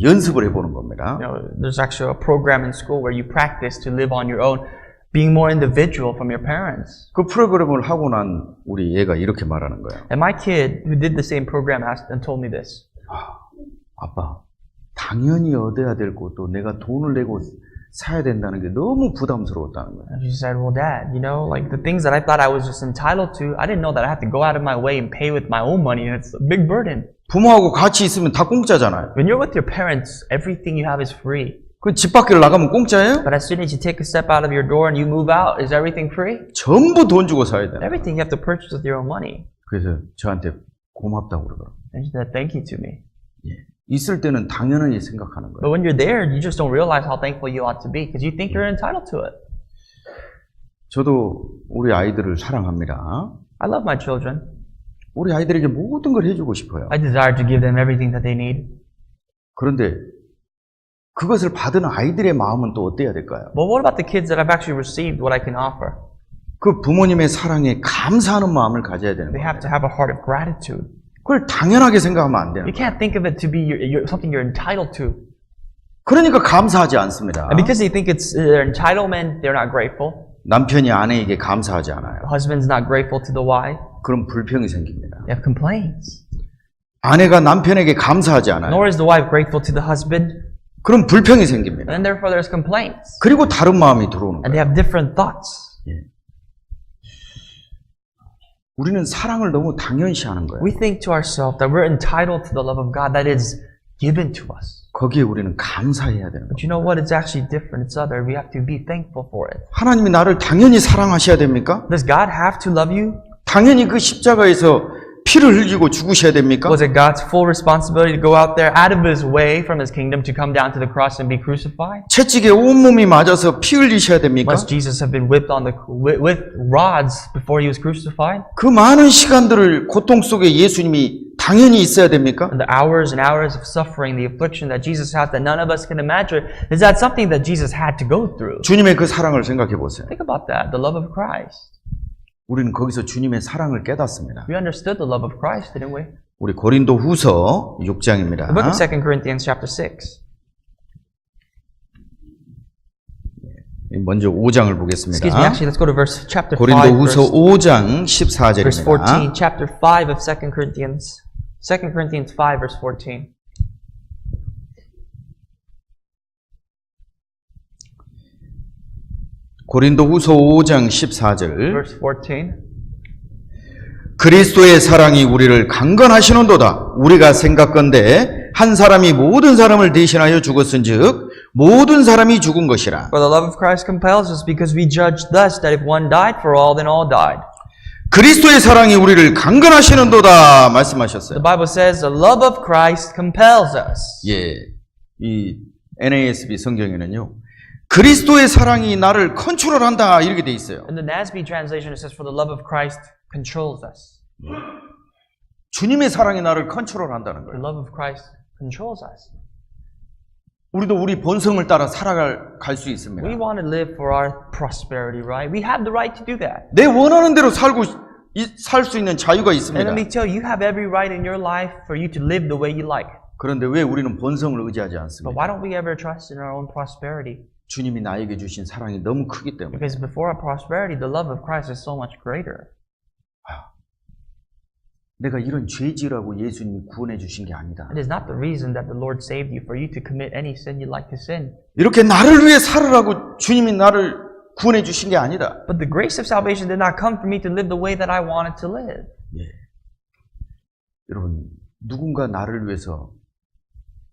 연습을 해보는 겁니다. You know, there's actually a program in school where you practice to live on your own, being more individual from your parents. 그 프로그램을 하고 난 우리 얘가 이렇게 말하는 거예요. And my kid who did the same program asked and told me this. 아빠, 당연히 얻어야 될 것도 내가 돈을 내고 사야 된다는 게 너무 부담스러웠다는 거예요. And she said, well, Dad, you know, like the things that I thought I was just entitled to, I didn't know that I had to go out of my way and pay with my own money, and it's a big burden. 부모하고 같이 있으면 다 공짜잖아요. When you're with your parents, everything you have is free. 그 집 밖을 나가면 공짜예요? But as soon as you take a step out of your door and you move out, is everything free? 전부 돈 주고 사야 돼요. Everything you have to purchase with your own money. 그래서 저한테 고맙다고 그러더라고요. And she said, thank you to me. 있을 때는 당연하게 생각하는 But 거예요. when you're there, you just don't realize how thankful you ought to be because you think you're entitled to it. 저도 우리 아이들을 사랑합니다. I love my children. 우리 아이들에게 모든 걸 해주고 싶어요. I desire to give them everything that they need. 그런데 그것을 받은 아이들의 마음은 또 어때야 될까요? But what about the kids that I've actually received what I can offer? 그 부모님의 사랑에 감사하는 마음을 가져야 되는 They 거예요. have to have a heart of gratitude. 그걸 당연하게 생각하면 안 되는 You 거예요. can't think of it to be something you're entitled to. 그러니까 감사하지 않습니다. And because they think it's their entitlement, they're not grateful. 남편이 아내에게 감사하지 않아요. The husband's not grateful to the wife. 그럼 불평이 생깁니다. They have complaints. 아내가 남편에게 감사하지 않아요. Nor is the wife grateful to the husband. 그럼 불평이 생깁니다. And therefore there's complaints. 그리고 다른 마음이 들어오는 And 거예요. they have different thoughts. 우리는 사랑을 너무 당연시하는 거예요. We think to ourselves that we're entitled to the love of God that is given to us. 그 거기에 우리는 감사해야 되는 거예요. But you know what? It's actually different. It's other. We have to be thankful for it. 하나님이 나를 당연히 사랑하셔야 됩니까? Does God have to love you? 당연히 그 십자가에서 피를 흘리고 죽으셔야 됩니까? Was it God's full responsibility to go out there out of his way from his kingdom to come down to the cross and be crucified? 채찍에 온몸이 맞아서 피 흘리셔야 됩니까? Must Jesus have been whipped on with rods before he was crucified? 그 많은 시간들을 고통 속에 예수님이 당연히 있어야 됩니까? And the hours and hours of suffering, the affliction that Jesus had that none of us can imagine, is that something that Jesus had to go through? 주님의 그 사랑을 생각해 보세요. Think about that, the love of Christ. 우리는 거기서 주님의 사랑을 깨닫습니다. We understood the love of Christ, didn't we? 우리 고린도 후서 6장입니다. The book of 2 Corinthians chapter 6. 먼저 5장을 Excuse me, 보겠습니다. actually, let's go to chapter 5, 고린도 후서 verse 5장 verse 14, 14절입니다. chapter 5 of 2 Corinthians. 2 Corinthians 5, verse 14. 고린도 후서 5장 14절. Verse 14. 그리스도의 사랑이 우리를 강건하시는도다. 우리가 생각건대 한 사람이 모든 사람을 대신하여 죽었은즉 모든 사람이 죽은 것이라. For the love of Christ compels us, because we judge thus that if one died for all, then all died. 그리스도의 사랑이 우리를 강건하시는도다 말씀하셨어요. The Bible says the love of Christ compels us. 예, 이 NASB 성경에는요, 그리스도의 사랑이 나를 컨트롤한다 이렇게 돼 있어요. In the NASB translation, it says, "For the love of Christ controls us." 주님의 사랑이 나를 컨트롤한다는 The 거예요. love of Christ controls us. 우리도 우리 본성을 따라 살아갈 수 있습니다. We want to live for our prosperity, right? We have the right to do that. 내 원하는 대로 살 수 있는 자유가 And 있습니다. let me tell you, you have every right in your life for you to live the way you like. 그런데 왜 우리는 본성을 의지하지 But 않습니까? why don't we ever trust in our own prosperity? 주님이 나에게 주신 사랑이 너무 크기 때문에. Because before our prosperity, the love of Christ is so much greater. 내가 이런 죄지라고 예수님이 구원해 주신 게 아니다. It is not the reason that the Lord saved you for you to commit any sin you'd like to sin. 이렇게 나를 위해 살으라고 주님이 나를 구원해 주신 게 아니다. But the grace of salvation did not come for me to live the way that I wanted to live. 예. 여러분, 누군가 나를 위해서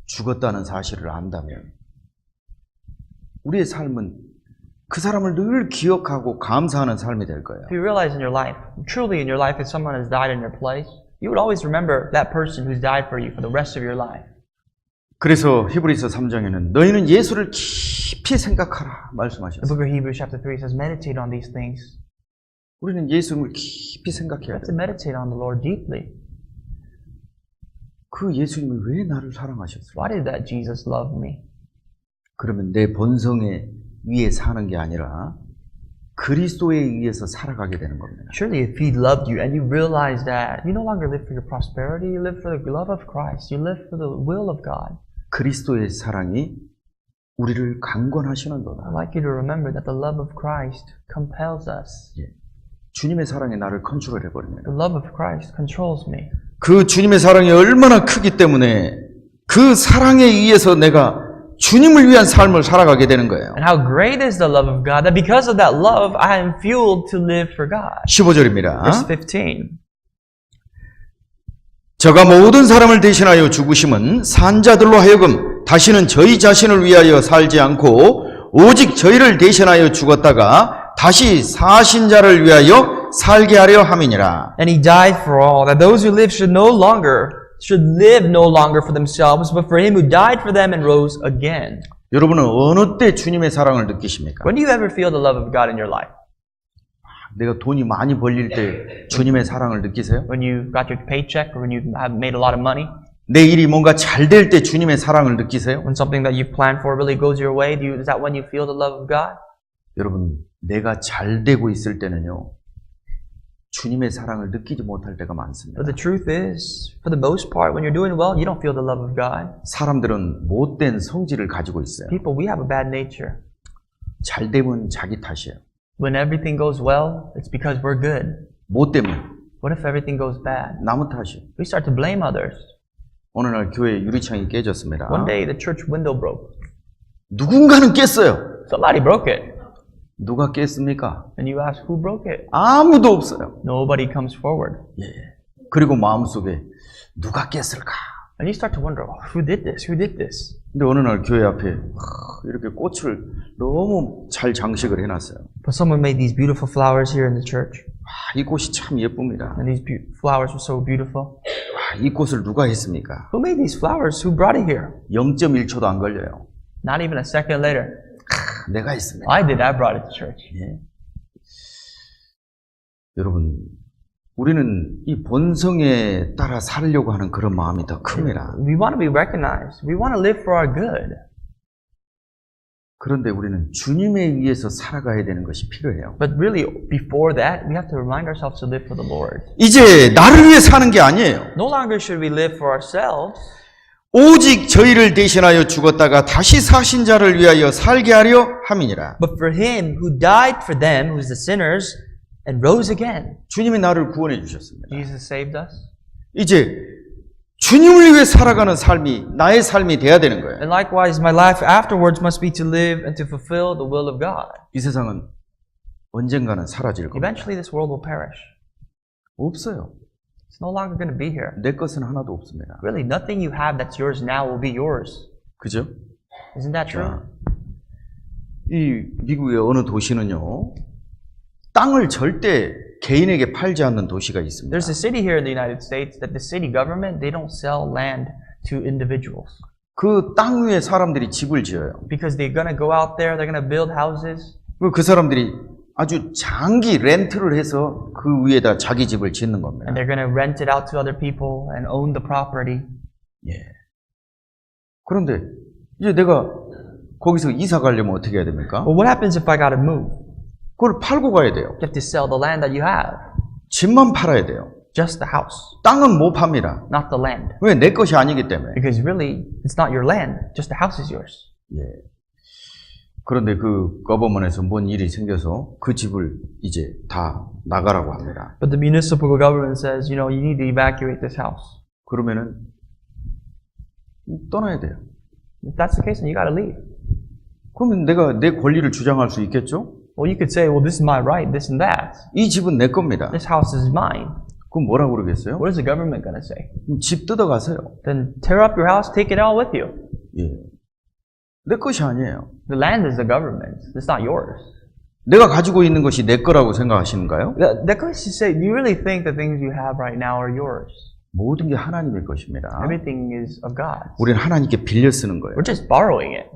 죽었다는 사실을 안다면 우리의 삶은 그 사람을 늘 기억하고 감사하는 삶이 될 거예요. If you realize in your life, truly in your life, if someone has died in your place, you would always remember that person who's died for you for the rest of your life. 그래서 히브리서 3장에는 너희는 예수를 깊이 생각하라 The 말씀하셨어요. book of Hebrews chapter 3 says, meditate on these things. 우리는 예수를 깊이 You 생각해야 have to 돼요. meditate on the Lord deeply. 그 예수님이 왜 나를 사랑하셨어요? Why did that Jesus love me? 그러면 내 본성에 위에 사는 게 아니라 그리스도에 의해서 살아가게 되는 겁니다. Surely if He loved you and you realize that, you no longer live for your prosperity, you live for the love of Christ, you live for the will of God. 그리스도의 사랑이 우리를 강건하시는도다. I'd like you to remember that the love of Christ compels us. 주님의 사랑이 나를 컨트롤해 버립니다. The love of Christ controls me. 그 주님의 사랑이 얼마나 크기 때문에 그 사랑에 의해서 내가 주님을 위한 삶을 살아가게 되는 거예요. And how great is the love of God that because of that love I am fueled to live for God. 15절입니다. Verse 15. 저가 모든 사람을 대신하여 죽으심은 산자들로 하여금 다시는 저희 자신을 위하여 살지 않고 오직 저희를 대신하여 죽었다가 다시 사신 자를 위하여 살게 하려 함이니라. And He died for all, that those who live should live no longer for themselves, but for Him who died for them and rose again. 여러분은 어느 때 주님의 사랑을 느끼십니까? When do you ever feel the love of God in your life? 내가 돈이 많이 벌릴 때 주님의 사랑을 느끼세요? When you got your paycheck or when you have made a lot of money? 내 일이 뭔가 잘 될 때 주님의 사랑을 느끼세요? When something that you plan for really goes your way, is that when you feel the love of God? 여러분, 내가 잘 되고 있을 때는요, 주님의 사랑을 느끼지 못할 때가 많습니다. But the truth is, for the most part, when you're doing well, you don't feel the love of God. 사람들은 못된 성질을 가지고 있어요. People, we have a bad nature. 잘 되면 자기 탓이에요. When everything goes well, it's because we're good. 못 되면 What if everything goes bad? 남 탓이에요. We start to blame others. 어느 날 교회 유리창이 깨졌습니다. One day, the church window broke. 누군가는 깼어요. Somebody broke it. 누가 깼습니까? And you ask, who broke it? 아무도 없어요. Nobody comes forward. 예. 그리고 마음속에 누가 깼을까? And you start to wonder, oh, who did this? Who did this? 근데 어느 날 교회 앞에 이렇게 꽃을 너무 잘 장식을 해놨어요. But someone made these beautiful flowers here in the church. 이 꽃이 참 예쁩니다. And these flowers were so beautiful. 이 꽃을 누가 했습니까? Who made these flowers? Who brought it here? 0.1초도 안 걸려요. Not even a second later. 내가 했습니다. I did. I brought it to church. 예. 여러분, 우리는 이 본성에 따라 살려고 하는 그런 마음이 더 큽니다. We want to be recognized. We want to live for our good. 그런데 우리는 주님에 의해서 살아가야 되는 것이 필요해요. But really, before that, we have to remind ourselves to live for the Lord. 이제 나를 위해 사는 게 아니에요. No longer should we live for ourselves, 오직 저희를 대신하여 죽었다가 다시 사신 자를 위하여 살게 하려 함이니라. but for Him who died for them, who's the sinners, and rose again. 주님이 나를 구원해 주셨습니다. Jesus saved us. 이제 주님을 위해 살아가는 삶이 나의 삶이 돼야 되는 거예요. And likewise, my life afterwards must be to live and to fulfill the will of God. 이 세상은 언젠가는 사라질 겁니다. Eventually, this world will perish. 없어요. It's no longer going to be here. 내 것은 하나도 없습니다. Really, nothing you have that's yours now will be yours. 그죠? Isn't that true? 자, 이 미국의 어느 도시는요, 땅을 절대 개인에게 팔지 않는 도시가 있습니다. There's a city here in the United States that the city government, they don't sell land to individuals. 그 땅 위에 사람들이 집을 지어요. Because they're going to go out there, they're going to build houses. 그 사람들이 아주 장기 렌트를 해서 그 위에다 자기 집을 짓는 겁니다. And they're going to rent it out to other people and own the property. 예. 그런데 이제 내가 거기서 이사 가려면 어떻게 해야 됩니까? Well, what happens if I got to move? 그걸 팔고 가야 돼요. You have to sell the land that you have. 집만 팔아야 돼요. Just the house, 땅은 못 팝니다. not the land. 왜? 내 것이 아니기 때문에. Because really, it's not your land. Just the house is yours. 예. 그런데 그 거버먼에서 뭔 일이 생겨서 그 집을 이제 다 나가라고 합니다. But the municipal government says, you know, you need to evacuate this house. 그러면은 떠나야 돼요. If that's the case, then you got to leave. 그러면 내가 내 권리를 주장할 수 있겠죠? Well, you could say, well, this is my right, this and that. 이 집은 내 겁니다. This house is mine. 그럼 뭐라고 그러겠어요? What is the government going to say? 집 뜯어가세요. Then tear up your house, take it all with you. 예. 내 것이 아니에요. The land is the government. It's not yours. 내가 가지고 있는 것이 내 거라고 생각하시는가요? That goes to say, do you really think the things you have right now are yours? 모든 게 하나님의 것입니다. Everything is of God. 우리는 하나님께 빌려 쓰는 거예요. We're just borrowing it.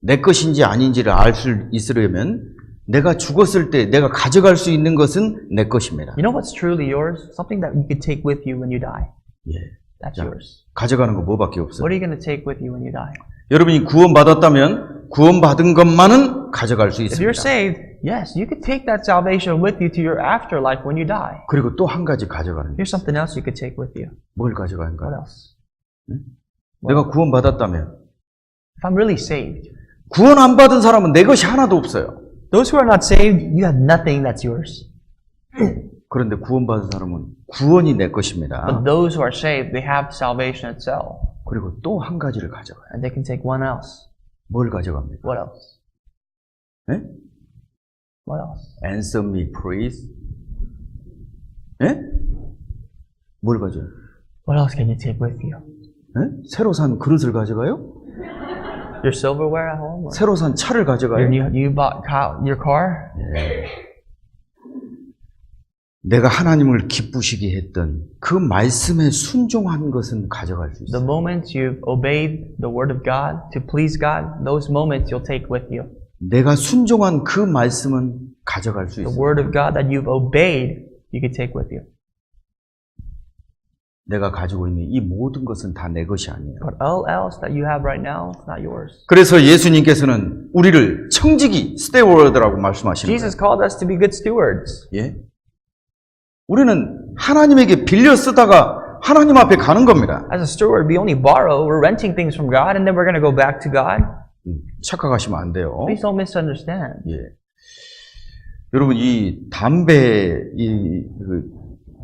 내 것인지 아닌지를 알 수 있으려면 내가 죽었을 때 내가 가져갈 수 있는 것은 내 것입니다. You know what's truly yours? Something that you could take with you when you die. 예. That's 자, yours. 가져가는 거 뭐밖에 없어요. What are you going to take with you when you die? 여러분이 구원받았다면 구원받은 것만은 가져갈 수 If you're 있습니다. saved, yes, you could take that salvation with you to your afterlife when you die. 그리고 또 한 가지 가져가는 거. Here's something else you could take with you. 뭘 What 가져가는가? else? 내가 구원받았다면 If I'm really saved, 구원 안 받은 사람은 내 것이 하나도 없어요. those who are not saved, you have nothing that's yours. 그런데 구원받은 사람은 구원이 내 것입니다. But those who are saved, they have salvation itself. 그리고 또 한 가지를 가져가요. And they can take one else. 뭘 가져갑니까? What else? 예? What else? Answer me, please. 예? 뭘 가져요? What else can you take with you? 예? 새로 산 그릇을 가져가요? Your silverware at home? Or 새로 산 차를 가져가요? you bought your car? 예. 내가 하나님을 기쁘시게 했던 그 말씀에 순종한 것은 가져갈 수 The 있어요. moment you've obeyed the word of God to please God, those moments you'll take with you. 내가 순종한 그 말씀은 가져갈 수 The 있어요. word of God that you've obeyed, you can take with you. 내가 가지고 있는 이 모든 것은 다 내 것이 아니에요. But all else that you have right now, it's not yours. 그래서 예수님께서는 우리를 청지기, 스테워드라고 말씀하시는 거예요. Jesus called us to be good stewards. 예? 우리는 하나님에게 빌려 쓰다가 하나님 앞에 가는 겁니다. As a steward, we only borrow. We're renting things from God, and then we're going to go back to God. 착각하시면 안 돼요. Please don't misunderstand. 예. 여러분 이 담배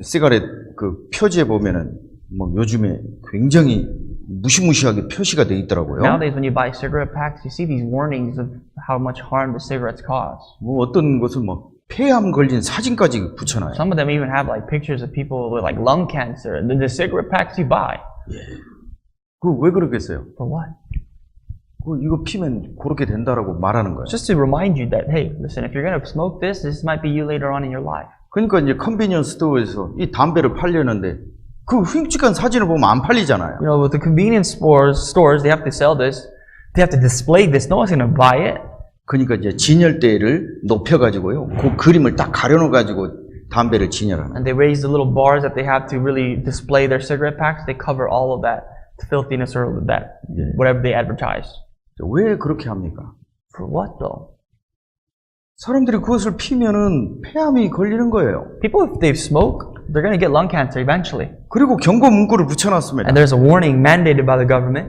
시가렛 그 표지에 보면은 뭐 요즘에 굉장히 무시무시하게 표시가 돼 있더라고요. Nowadays, when you buy cigarette packs, you see these warnings of how much harm the cigarettes cause. 뭐 어떤 것은 뭐 폐암 걸린 사진까지 붙여놔요. Some of them even have like pictures of people with like lung cancer. And then the cigarette packs you buy. 그 왜 그러겠어요? For what? 이거 피면 그렇게 된다라고 말하는 거예요. Just to remind you that, hey, listen, if you're going to smoke this, this might be you later on in your life. 그러니까 이제 컨비니언스 스토어에서 이 담배를 팔려는데 그 흉측한 사진을 보면 안 팔리잖아요. You know, with the convenience stores, they have to sell this. They have to display this. No one's going to buy it. 그러니까 이제 진열대를 높여가지고요. 그 그림을 딱 가려놓아가지고 담배를 진열하는. And they raise the little bars that they have to really display their cigarette packs. They cover all of that filthiness or that, whatever they advertise. 왜 그렇게 합니까? For what though? 사람들이 그것을 피면은 폐암이 걸리는 거예요. People, if they smoke, they're going to get lung cancer eventually. 그리고 경고 문구를 붙여놨습니다. And there's a warning mandated by the government.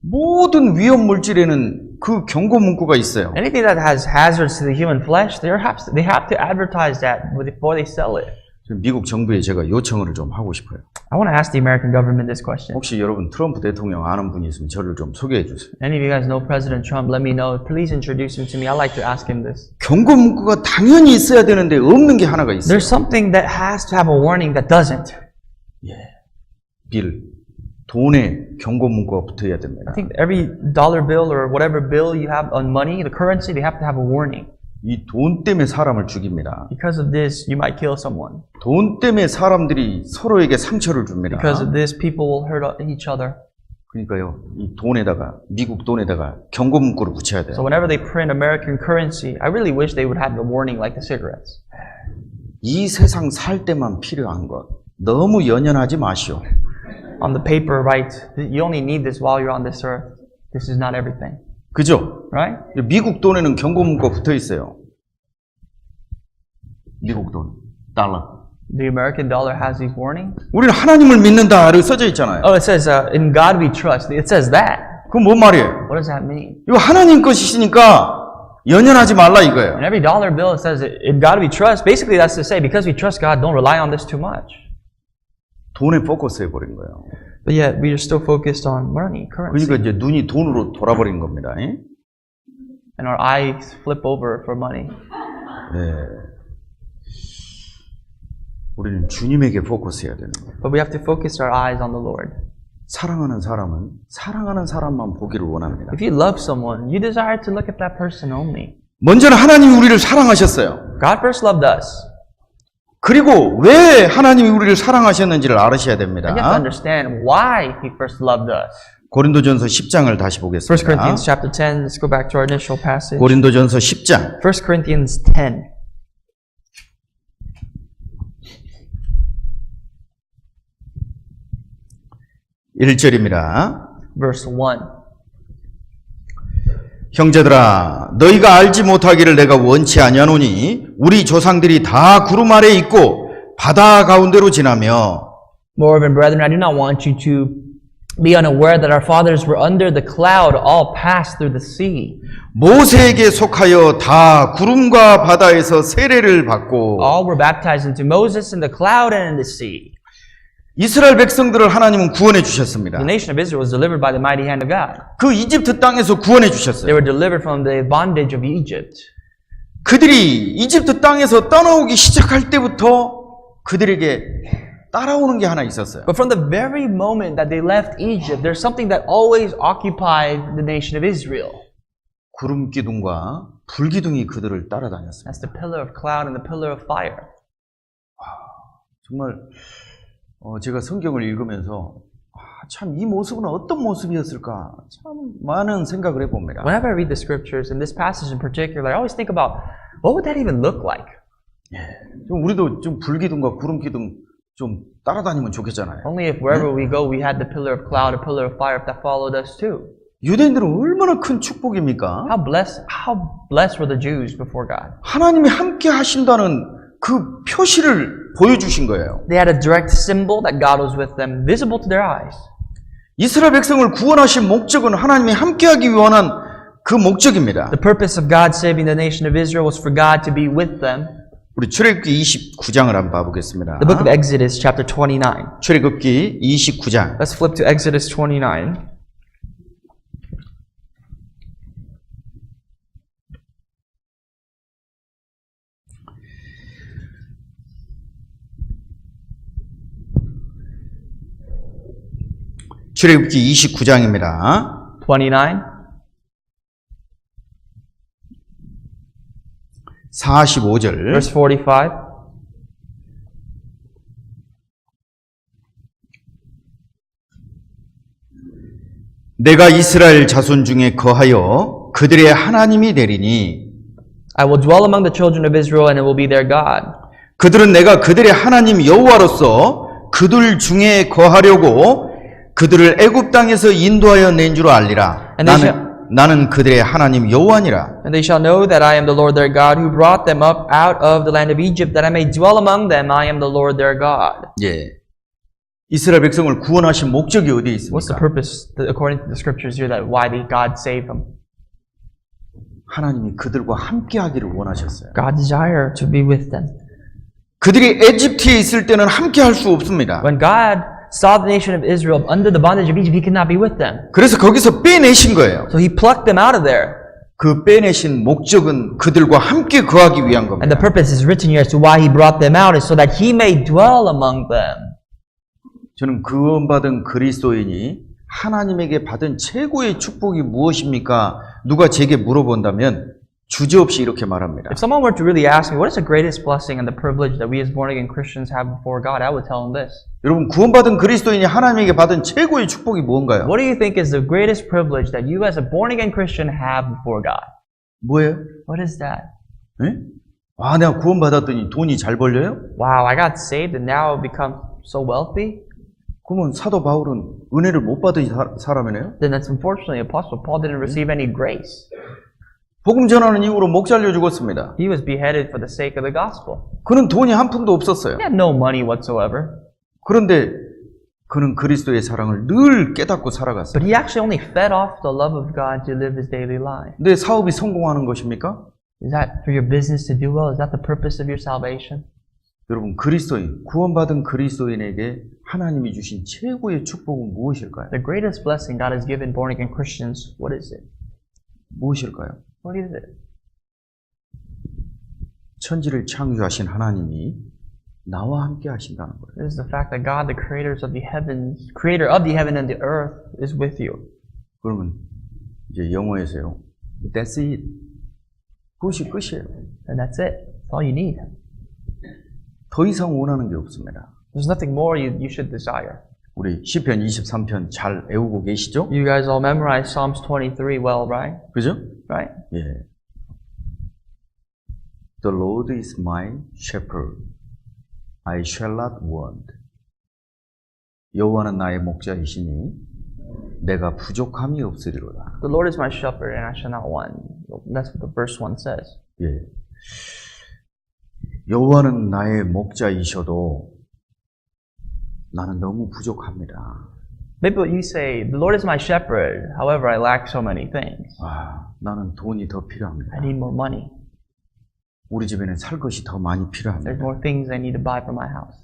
모든 위험 물질에는 그 경고 문구가 있어요. Anything that has hazards to the human flesh, they have to advertise that before they sell it. 미국 정부에 제가 요청을 좀 하고 싶어요. I want to ask the American government this question. 혹시 여러분 트럼프 대통령 아는 분이 있으면 저를 좀 소개해 주세요. Any of you guys know President Trump? Let me know. Please introduce him to me. I'd like to ask him this. 경고 문구가 당연히 있어야 되는데 없는 게 하나가 있어요. There's something that has to have a warning that doesn't. 돈에 경고 문구가 붙어야 됩니다. I think every dollar bill or whatever bill you have on money, the currency, they have to have a warning. 이 돈 때문에 사람을 죽입니다. Because of this, you might kill someone. 돈 때문에 사람들이 서로에게 상처를 줍니다. Because of this, people will hurt each other. 그러니까요, 이 돈에다가 미국 돈에다가 경고 문구를 붙여야 돼요. So whenever they print American currency, I really wish they would have the warning like the cigarettes. 이 세상 살 때만 필요한 것 너무 연연하지 마시오. On the paper, right? You only need this while you're on this earth. This is not everything. 그죠? Right? 미국 돈에는 경고 문구가 붙어 있어요. 미국 돈, 달러. The American dollar has these warnings. 우리는 하나님을 믿는다를 써져 있잖아요. Oh, it says, in God we trust. It says that. 그건 뭔 말이에요? What does that mean? 이거 하나님 것이시니까 연연하지 말라 이거예요. In every dollar bill, it says, in God we trust. Basically, that's to say, because we trust God, don't rely on this too much. 돈에 포커스 해버린 거예요. But yet, we are still focused on money, currency. 그러니까 이제 눈이 돈으로 돌아버린 겁니다. And our eyes flip over for money. 네. 우리는 주님에게 포커스해야 되는 거예요. But we have to focus our eyes on the Lord. 사랑하는 사람은 사랑하는 사람만 보기를 원합니다. If you love someone, you desire to look at that person only. 먼저는 하나님이 우리를 사랑하셨어요. God first loved us. 그리고 왜 하나님이 우리를 사랑하셨는지를 알으셔야 됩니다. And you have to understand why He first loved us. 고린도전서 10장을 다시 1 보겠습니다. Corinthians chapter 10, let's go back to our initial passage. 고린도전서 10장 1 Corinthians 10. (1절입니다) Verse 1. 형제들아 너희가 알지 못하기를 내가 원치 아니하노니 우리 조상들이 다 구름 아래에 있고 바다 가운데로 지나며 Moreover, brethren, I do not want you to be unaware that our fathers were under the cloud, all passed through the sea. 모세에게 속하여 다 구름과 바다에서 세례를 받고 All were baptized into Moses in the cloud and in the sea. 이스라엘 백성들을 하나님은 구원해 주셨습니다. The nation of Israel was delivered by the mighty hand of God. 그 이집트 땅에서 구원해 They 주셨어요. were delivered from the bondage of Egypt. 그들이 이집트 땅에서 떠나오기 시작할 때부터 그들에게 따라오는 게 하나 있었어요. But from the very moment that they left Egypt, there's something that always occupied the nation of Israel. 구름 기둥과 불 기둥이 그들을 따라다녔습니다. That's the pillar of cloud and the pillar of fire. 정말 제가 성경을 읽으면서 참 이 모습은 어떤 모습이었을까 참 많은 생각을 해봅니다. Whenever I read the scriptures, in this passage in particular, I always think about what would that even look like? 좀 우리도 좀 불기둥과 구름 기둥 좀 따라다니면 좋겠잖아요. Only if wherever we go, we had the pillar of cloud, a pillar of fire that followed us too. 유대인들은 얼마나 큰 축복입니까? How blessed were the Jews before God. 하나님이 함께 하신다는 그 표시를 보여주신 거예요. They had a direct symbol that God was with them, visible to their eyes. 이스라엘 백성을 구원하신 목적은 하나님이 함께하기 위한 그 목적입니다. The purpose of God saving the nation of Israel was for God to be with them. 우리 출애굽기 29장을 한번 봐보겠습니다. The book of Exodus, chapter 29. 출애굽기 29장. Let's flip to Exodus 29. 출애굽기 29장입니다. 29. 45절. Verse 45. 내가 이스라엘 자손 중에 거하여 그들의 하나님이 되리니 I will dwell among the children of Israel and it will be their God. 그들은 내가 그들의 하나님 여호와로서 그들 중에 거하려고 그들을 애굽 땅에서 인도하여 낸 줄 알리라. And they 나는 그들의 하나님 여호와니라. And they shall know that I am the Lord their God who brought them up out of the land of Egypt that I may dwell among them. I am the Lord their God. 예. 이스라엘 백성을 구원하신 목적이 어디에 What's the 있습니까? purpose, according to the scriptures here, that why did God save them? 하나님이 그들과 함께 하기를 원하셨어요. God desire to be with them. 그들이 에집트에 있을 때는 함께 할 수 없습니다. When God saw the nation of Israel under the bondage of Egypt, He could not be with them. 그래서 거기서 빼내신 거예요. So He plucked them out of there. 그 빼내신 목적은 그들과 함께 거하기 위한 And the 겁니다. purpose is written here as to why He brought them out is so that He may dwell among them. 저는 구원받은 그리스도인이 하나님에게 받은 최고의 축복이 무엇입니까? 누가 제게 물어본다면 주저없이 이렇게 말합니다. If someone were to really ask me, what is the greatest blessing and the privilege that we as born-again Christians have before God, I would tell them this. 여러분, 구원받은 그리스도인이 하나님에게 받은 최고의 축복이 뭔가요? What do you think is the greatest privilege that you as a born-again Christian have before God? 뭐예요? What is that? 예? 아, 내가 구원받았더니 돈이 잘 벌려요? Wow, I got saved and now I've become so wealthy? 그러면 사도 바울은 은혜를 못 받은 사람이네요? Then that's unfortunately Apostle Paul didn't receive any grace. 복음 전하는 이유로 목 잘려 죽었습니다. He was beheaded for the sake of the gospel. 그는 돈이 한 푼도 없었어요. He had no money whatsoever. 그런데 그는 그리스도의 사랑을 늘 깨닫고 살아갔어요. But he actually only fed off the love of God to live his daily life. 내 사업이 성공하는 것입니까? Is that for your business to do well? Is that the purpose of your salvation? 여러분, 그리스도인, 구원받은 그리스도인에게 하나님이 주신 최고의 축복은 무엇일까요? The greatest blessing God has given born-again Christians, what is it? 무엇일까요? What is it? 천지를 창조하신 하나님이 나와 함께 하신다는 거예요. It is the fact that God, the creator of the heaven and the earth, is with you. 그러면 이제 영어에서요. That's it. 그것이 끝이에요. And that's it. That's all you need. 더 이상 원하는 게 없습니다. There's nothing more you should desire. 우리 시편 23편 잘 외우고 계시죠? You guys all memorize Psalms 23 well, right? 그죠? Right? 예. The Lord is my shepherd. I shall not want. 여호와는 나의 목자이시니 내가 부족함이 없으리로다. The Lord is my shepherd and I shall not want. That's what the verse 1 says. 예. 여호와는 나의 목자이셔도 나는 너무 부족합니다. Maybe what you say, the Lord is my shepherd, however I lack so many things. 아, 나는 돈이 더 필요합니다. I need more money. 우리 집에는 살 것이 더 많이 There's 필요합니다. more things I need to buy for my house.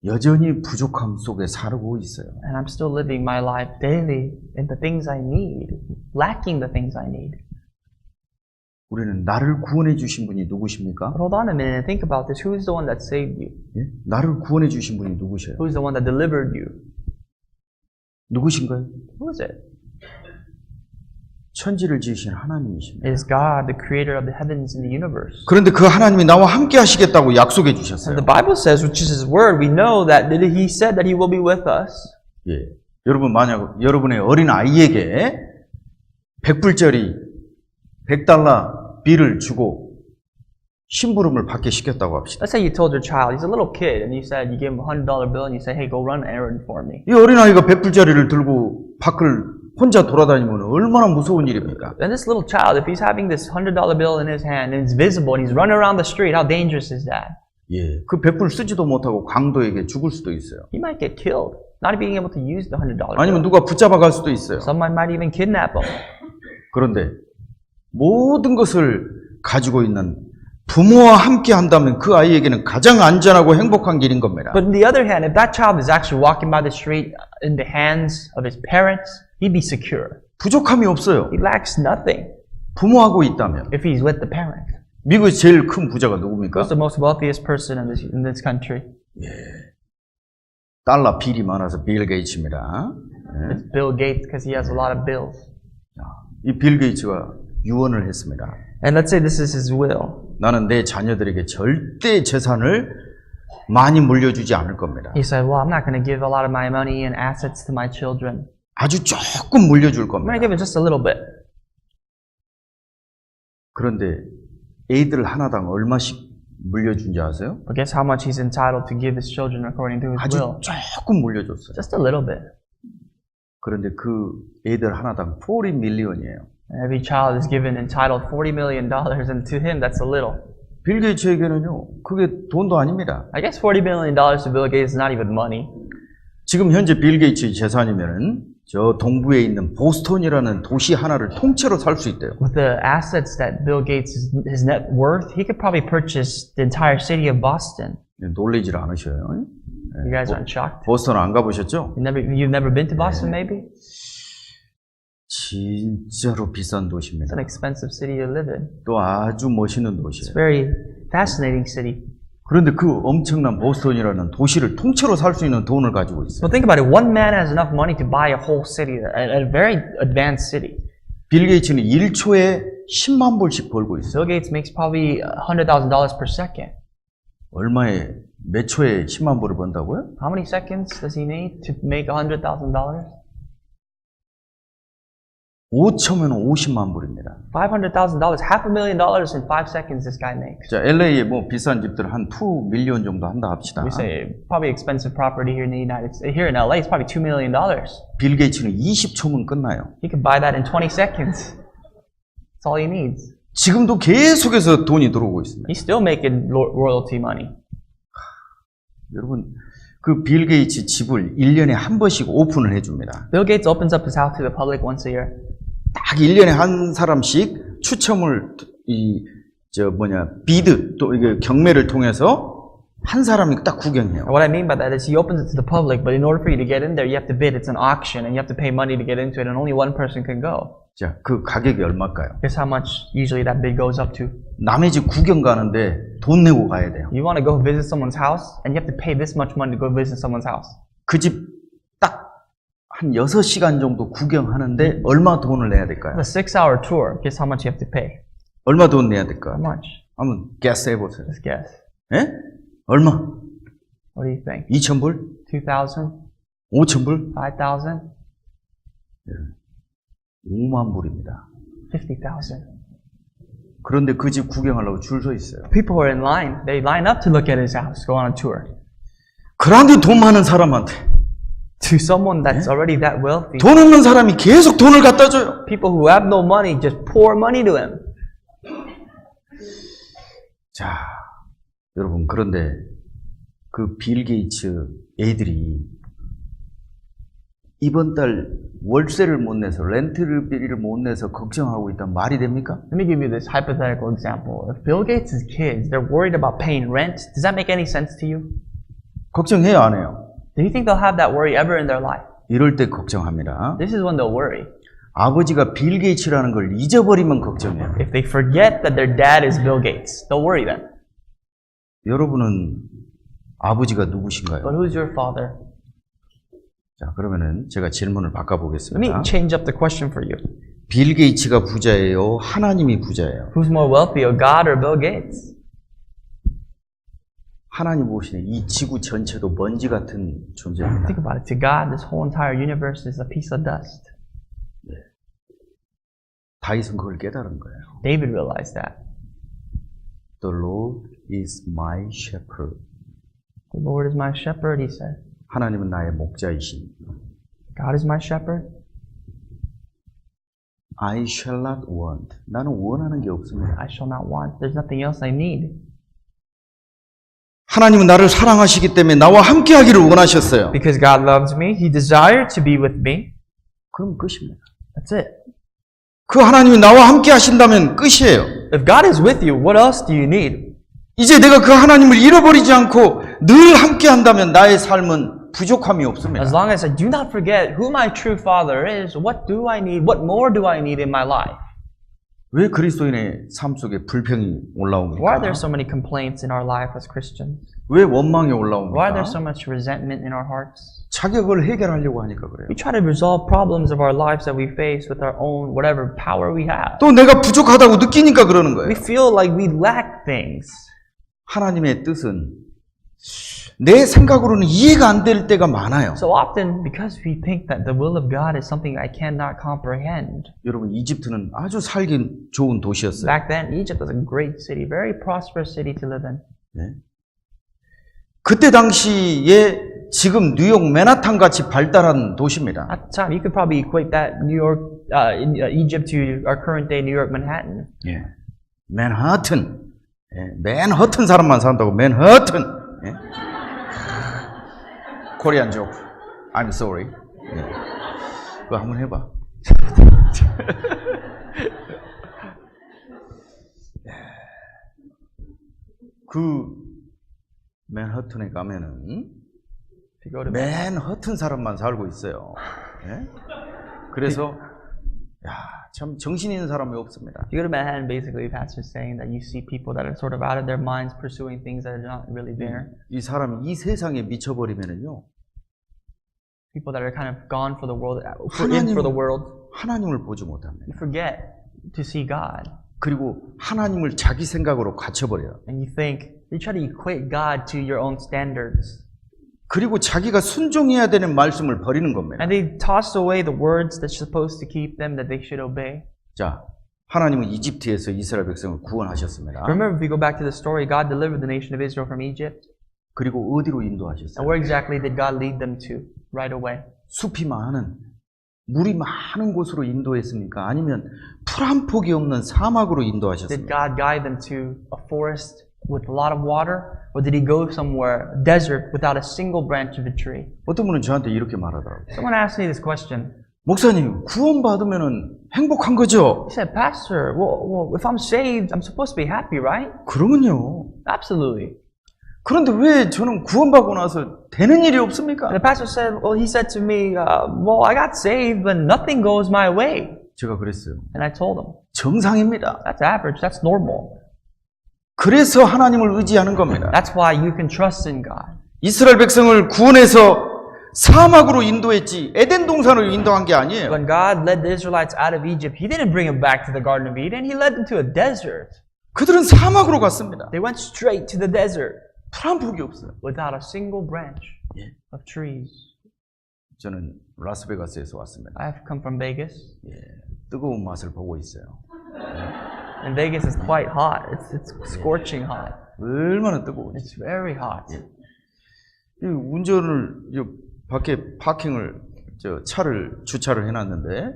여전히 부족함 속에 살고 있어요. And I'm still living my life daily in the things I need, lacking the things I need. 우리는 나를 구원해 주신 분이 누구십니까? But hold on a minute and think about this. Who is the one that saved you? 예? 나를 구원해 주신 분이 누구셔요? Who is the one that delivered you? 누구신가요? Who is it? 천지를 지으신 하나님이십니다. It is God, the creator of the heavens and the universe. 그런데 그 하나님이 나와 함께 하시겠다고 약속해 주셨어요. And the Bible says, which is His word, we know that He said that He will be with us. 예. 여러분 만약 여러분의 어린 아이에게 100불짜리 100달러 빌을 주고 심부름을 받게 시켰다고 합시다. Let's say you told your child, he's a little kid, and you said, you give him a $100 bill and you say, hey, go run an errand for me. 이 어린아이가 100불짜리를 들고 밖을 혼자 돌아다니면 얼마나 무서운 일입니까? And this little child, if he's having this $100 bill in his hand and it's visible and he's running around the street, how dangerous is that? 예. 그 100불 쓰지도 못하고 강도에게 죽을 수도 있어요. He might get killed, not being able to use the $100 아니면 bill. 누가 붙잡아 갈 수도 있어요. Someone might even kidnap him. 그런데 모든 것을 가지고 있는 부모와 함께 한다면 그 아이에게는 가장 안전하고 행복한 길인 겁니다. But on the other hand, if that child is actually walking by the street in the hands of his parents, he'd be secure. 부족함이 없어요. He lacks nothing 부모하고 있다면. if he's with the parent. 미국에서 제일 큰 부자가 누굽니까? Who's the most wealthiest person in this country? 달러 빌이 많아서 빌 게이츠입니다. It's Bill Gates because he has a lot of bills. 이 빌 게이츠가 유언을 했습니다. And let's say this is his will. 나는 내 자녀들에게 절대 재산을 많이 물려주지 않을 겁니다. He said, well, I'm not going to give a lot of my money and assets to my children. 아주 조금 물려줄 I'm 겁니다. going to give it just a little bit. 그런데 애들 하나당 얼마씩 물려준지 아세요? But guess how much he's entitled to give his children according to his 아주 will? 조금 물려줬어요. Just a little bit. 그런데 그 애들 하나당 40 밀리언이에요. Every child is given entitled $40 million, and to him, that's a little. 빌 게이츠에게는요, 그게 돈도 아닙니다. I guess $40 million to Bill Gates is not even money. 지금 현재 빌 게이츠의 재산이면은 저 동부에 있는 보스턴이라는 도시 하나를 통째로 살 수 있대요. With the assets that Bill Gates, his net worth, he could probably purchase the entire city of Boston. 놀라질 않으셔요. You guys aren't shocked? 보스턴 안 가보셨죠? You've never been to Boston, maybe? 진짜로 비싼 It's 도시입니다. an expensive city to live in. 또 아주 멋있는 It's 도시예요. a very fascinating city. 그런데 그 엄청난 보스턴이라는 도시를 통째로 살 수 있는 돈을 가지고 있어요. Well, think about it. One man has enough money to buy a whole city, a very advanced city. 빌 게이츠는 1초에 10만 불씩 벌고 있어요. Bill Gates makes probably $100,000 per second. 얼마에 몇 초에 10만 불을 번다고요? How many seconds does he need to make $100,000? 5초면 50만 불입니다. $500,000, $500,000 in 5 seconds this guy makes. 자, LA에 뭐 비싼 집들 한 2 밀리언 정도 한다 합시다. We say probably expensive property here in the United States. Here in LA, it's probably $2 million. 빌 게이츠는 20초면 끝나요. He could buy that in 20 seconds. That's all he needs. 지금도 계속해서 돈이 들어오고 있습니다. He's still making royalty money. 여러분, 그 빌 게이츠 집을 1년에 한 번씩 오픈을 해줍니다. Bill Gates opens up his house to the public once a year. 딱 1년에 한 사람씩 추첨을, 비드, 또 이게 경매를 통해서 한 사람이 딱 구경해요. What I mean by that is he opens it to the public, but in order for you to get in there, you have to bid. It's an auction, and you have to pay money to get into it, and only one person can go. 자, 그 가격이 얼마일까요? Guess how much usually that bid goes up to? 남의 집 구경 가는데 돈 내고 가야 돼요. You want to go visit someone's house, and you have to pay this much money to go visit someone's house. 그 집 딱 한 6시간 정도 구경하는데 얼마 돈을 내야 될까요? A 6-hour tour. Guess how much you have to pay? 얼마 돈 내야 될까요? How much? 한번 guess 해보세요. Let's guess. 예? 얼마? What do you think? 2,000불? 2,000? 5,000불? 5,000? 5만 불입니다. 50,000. 그런데 그 집 구경하려고 줄 서 있어요. People are in line. They line up to look at his house, go on a tour. 그런데 돈 많은 사람한테 To someone that's already that wealthy, 돈 없는 사람이 계속 돈을 갖다 줘요. people who have no money just pour money to him. 자, 여러분, 그런데 그 빌 게이츠 애들이 이번 달 월세를 못 내서 렌트비를 못 내서 걱정하고 있다면 말이 됩니까? Let me give you this hypothetical example. If Bill Gates' kids, they're worried about paying rent, does that make any sense to you? 걱정해요, 안 해요? Do you think they'll have that worry ever in their life? 이럴 때 걱정합니다. This is when they'll worry. 아버지가 빌 게이츠라는 걸 잊어버리면 걱정해요. If they forget that their dad is Bill Gates, they'll worry then. 여러분은 아버지가 But 누구신가요? who's your father? 자, 그러면은 제가 질문을 Let me 바꿔보겠습니다. change up the question for you. 빌 게이츠가 부자예요? 하나님이 부자예요? Who's more wealthy, God or Bill Gates? 하나님 보시는 이 지구 전체도 먼지 같은 존재입니다. Think about it. To God, this whole entire universe is a piece of dust. 다윗은 그걸 깨달은 거예요. David realized that. The Lord is my shepherd. The Lord is my shepherd, he said. 하나님은 나의 목자이신. God is my shepherd. I shall not want. 나는 원하는 게 없습니다. I shall not want. There's nothing else I need. 하나님은 나를 사랑하시기 때문에 나와 함께하기를 원하셨어요. Because God loves me, he desired to be with me. 그럼 끝입니다. That's it. 그 하나님이 나와 함께 하신다면 끝이에요. If God is with you, what else do you need? 이제 내가 그 하나님을 잃어버리지 않고 늘 함께 한다면 나의 삶은 부족함이 없습니다. As long as I do not forget who my true father is, what do I need? What more do I need in my life? 왜 그리스도인의 삶 속에 불평이 올라옵니까? Why are there so many complaints in our life as Christians? 왜 원망이 Why are 올라옵니까? there so much resentment in our hearts? 자격을 해결하려고 하니까 그래요. We try to resolve problems of our lives that we face with our own whatever power we have. 또 내가 부족하다고 느끼니까 그러는 We 거예요. feel like we lack things. 하나님의 뜻은 내 생각으로는 이해가 안 될 때가 많아요. So often, because we think that the will of God is something I cannot comprehend. 여러분, 이집트는 아주 살기 좋은 도시였어요. Back then, Egypt was a great city, very prosperous city to live in. 네. 그때 당시에 지금 뉴욕 맨하탄 같이 발달한 도시입니다. At the time, you could probably equate that Egypt to our current day New York Manhattan. 예. 맨하튼. 예. 맨허튼 사람만 산다고 맨허튼. 예. 코리안 조크. I'm sorry. 예. 그거 한번 해봐. 그 맨허튼에 가면은 If you go to 맨허튼 사람만 살고 있어요. 예? 그래서 참 정신 있는 사람이 없습니다. If you go to Manhattan, basically, Pastor's saying that you see people that are sort of out of their minds pursuing things that are not really there. 이 사람이 이 세상에 미쳐버리면은요, People that are kind of gone for the world, in for the world. 하나님을 보지 못합니다. You forget to see God. 그리고 하나님을 자기 생각으로 갖춰버려요. And you try to equate God to your own standards. 그리고 자기가 순종해야 되는 말씀을 버리는 겁니다. And they toss away the words that's supposed to keep them, that they should obey. 자, 하나님은 이집트에서 이스라엘 백성을 구원하셨습니다. Remember, if we go back to the story, God delivered the nation of Israel from Egypt. 그리고 어디로 And 인도하셨어요? where exactly did God lead them to right away? 숲이 많은, 물이 많은 곳으로 인도했습니까? 아니면 풀 한 폭이 없는 사막으로 Did 인도하셨습니까? God guide them to a forest with a lot of water? Or did He go somewhere, a desert, without a single branch of a tree? 어떤 분은 저한테 이렇게 말하더라고요. Someone asked me this question. 목사님, 구원받으면 행복한 거죠? He said, Pastor, well, if I'm saved, I'm supposed to be happy, right? 그러면요. Absolutely. 그런데 왜 저는 구원받고 나서 되는 일이 없습니까? And the pastor said, well, he said to me, well, I got saved, but nothing goes my way. 제가 그랬어요. And I told him, 정상입니다. that's average, that's normal. 그래서 하나님을 의지하는 겁니다. That's why you can trust in God. 이스라엘 백성을 구원해서 사막으로 인도했지 에덴 동산으로 인도한 게 아니에요. When God led the Israelites out of Egypt, He didn't bring them back to the Garden of Eden. He led them to a desert. 그들은 사막으로 갔습니다. They went straight to the desert 풀 한 폭이 없어요. without a single branch 예. of trees. 저는 라스베가스에서 왔습니다. I have come from Vegas. 예, 뜨거운 맛을 보고 있어요. And Vegas is quite hot. It's scorching hot. 얼마나 뜨거운지. It's very hot. 이 운전을 이 밖에 파킹을 차를 주차를 해놨는데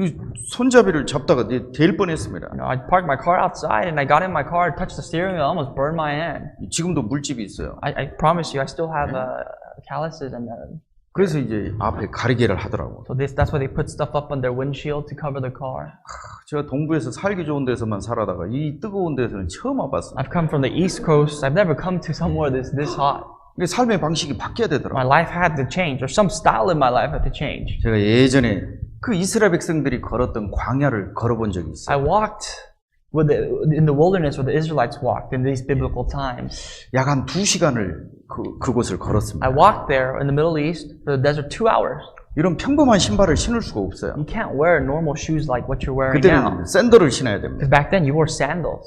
이 손잡이를 잡다가 될 뻔했습니다. You know, I parked my car outside and I got in my car, touched the steering wheel, almost burned my hand. 지금도 물집이 있어요. I promise you, I still have calluses and 그래서 이제 앞에 가리개를 하더라고. so that's why they put stuff up on their windshield to cover the car. 제가 동부에서 살기 좋은 데서만 살아다가 이 뜨거운 데서는 처음 와봤어요. I've come from the East Coast. I've never come to somewhere this hot. 근데 삶의 방식이 바뀌어야 My 되더라고요. life had to change, or some style in my life had to change. 제가 예전에 그 이스라엘 백성들이 걸었던 광야를 걸어본 적이 I 있어요. walked in the wilderness where the Israelites walked in these biblical times. 약 한 2시간을 그곳을 걸었습니다. I walked there in the Middle East for the desert 2 hours. 이런 평범한 신발을 신을 수가 없어요. You can't wear normal shoes like what you're wearing now. 그때는 샌들을 신어야 됩니다. Because back then you wore sandals.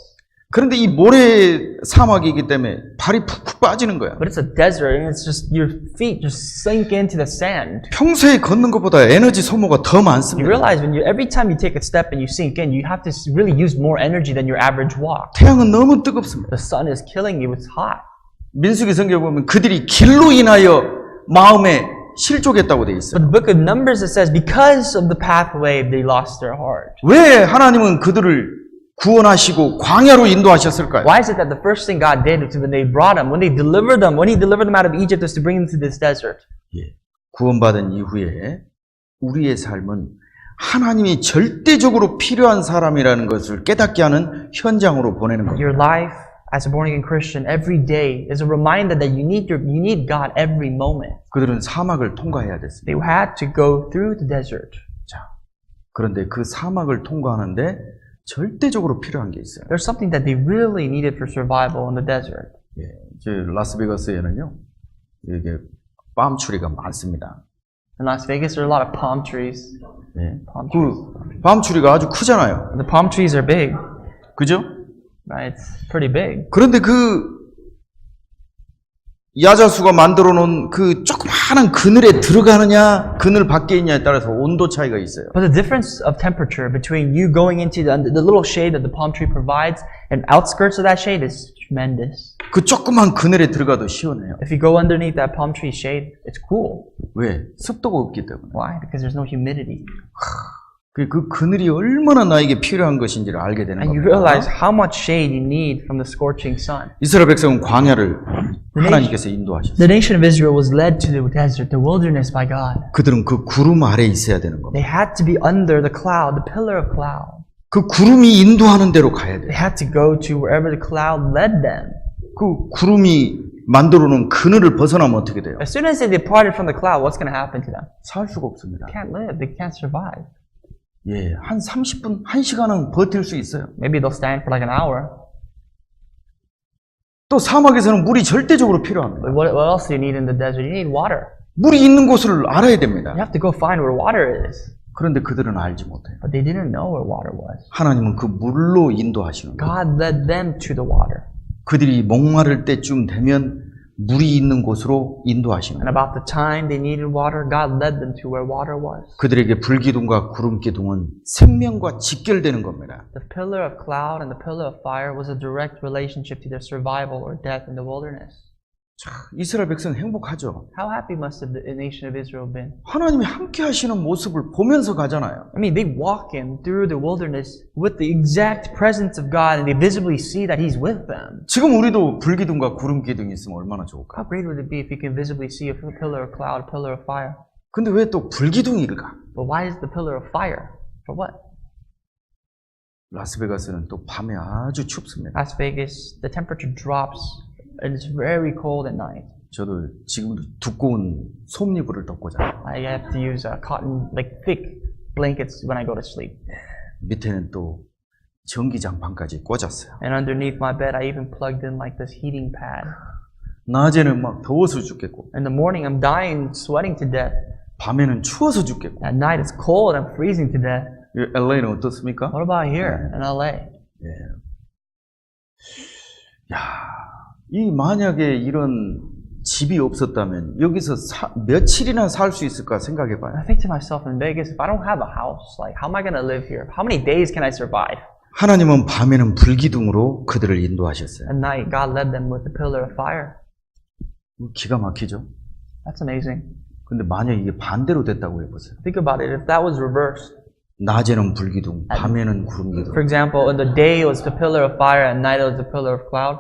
그런데 이 모래 사막이기 때문에 발이 푹푹 빠지는 거야. But it's a desert and it's just your feet just sink into the sand. 평소에 걷는 것보다 에너지 소모가 더 You 많습니다. realize every time you take a step and you sink in, you have to really use more energy than your average walk. 태양은 너무 뜨겁습니다. The sun is killing you, it's hot. 민수기 성경에 보면 그들이 길로 인하여 마음에 실족했다고 돼 있어요. But the book of Numbers it says because of the pathway they lost their heart. 왜 하나님은 그들을 구원하시고 광야로 인도하셨을까요? Why is it that the first thing God did when they brought them, when He delivered them out of Egypt was to bring them to this desert? 예, 구원받은 이후에 우리의 삶은 하나님이 절대적으로 필요한 사람이라는 것을 깨닫게 하는 현장으로 보내는 겁니다. Your life as a born-again Christian every day is a reminder that you need God every moment. 그들은 사막을 통과해야 됐습니다. They had to go through the desert. 자, 그런데 그 사막을 통과하는데 절대적으로 필요한 게 있어요. There's something that they really needed for survival in the desert. 예, 저 라스베가스에는요, 이게 팜추리가 많습니다. In Las Vegas, there are a lot of palm trees. 예. Palm trees. 그 팜추리가 아주 크잖아요. The palm trees are big, 그죠? right? It's pretty big. 그런데 그 야자수가 만들어 놓은 그 조그마한 그늘에 들어가느냐, 그늘 밖에 있냐에 따라서 온도 차이가 있어요. But the difference of temperature between you going into the little shade that the palm tree provides and outskirts of that shade is tremendous. 그 조그만 그늘에 들어가도 시원해요. If you go underneath that palm tree shade, it's cool. 왜? 습도가 없기 때문에. Why? Because there's no humidity. 그 그늘이 얼마나 나에게 필요한 것인지를 알게 되는 And you 겁니다. realize how much shade you need from the scorching sun. 이스라엘 백성은 광야를 하나님께서 인도하셨어요. The nation of Israel was led to the desert, the wilderness by God. 그들은 그 구름 아래 있어야 되는 겁니다. They had to be under the cloud, the pillar of cloud. 그 구름이 인도하는 대로 가야 돼요. They had to go to wherever the cloud led them. 그 구름이 만들어 놓은 그늘을 벗어나면 어떻게 돼요? As soon as they departed from the cloud, what's going to happen to them? 살 수가 없습니다. They can't live. They can't survive. 예, 한 30분, 1시간은 버틸 수 있어요. Maybe they'll stand for like an hour. 또 사막에서는 물이 절대적으로 필요합니다. But what else do you need in the desert? You need water. 물이 있는 곳을 알아야 됩니다. You have to go find where water is. 그런데 그들은 알지 못해요. But they didn't know where water was. 하나님은 그 물로 인도하시는 거예요. God led them to the water. 그들이 목마를 때쯤 되면 물이 있는 곳으로 인도하시는 And 거예요. about the time they needed water, God led them to where water was. 그들에게 불기둥과 구름기둥은 생명과 직결되는 겁니다. The pillar of cloud and the pillar of fire was a direct relationship to their survival or death in the wilderness. 자, 이스라엘 백성 행복하죠. How happy must have the nation of Israel been? 하나님이 함께 하시는 모습을 보면서 가잖아요. I mean, they walk in through the wilderness with the exact presence of God and they visibly see that He's with them. 지금 우리도 불기둥과 구름기둥이 있으면 얼마나 좋을까? How great would it be if you can visibly see a pillar of cloud, a pillar of fire? 근데 왜 또 불기둥일까? But why is the pillar of fire? For what? 라스베가스는 또 밤에 아주 춥습니다. Las Vegas, the temperature drops and it's very cold at night. 저도 지금도 두꺼운 솜이불을 덮고 자요. I have to use cotton, like thick blankets when I go to sleep. 밑에는 또 전기장판까지 꽂았어요. And underneath my bed, I even plugged in like this heating pad. 낮에는 막 더워서 죽겠고, In the morning, I'm dying, sweating to death. 밤에는 추워서 죽겠고. At night, it's cold, I'm freezing to death. LA는 어떻습니까? What about here in LA? 야, 이 만약에 이런 집이 없었다면 여기서 며칠이나 살 수 있을까 생각해 봐요. I think to myself in Vegas, if I don't have a house, like how am I going to live here? How many days can I survive? 하나님은 밤에는 불기둥으로 그들을 인도하셨어요. At night, God led them with a pillar of fire. 기가 막히죠? That's amazing. 근데 만약 이게 반대로 됐다고 해보세요. Think about it. If that was reversed, 낮에는 불기둥, 밤에는 구름기둥. for example, in the day it was the pillar of fire, at night it was the pillar of cloud.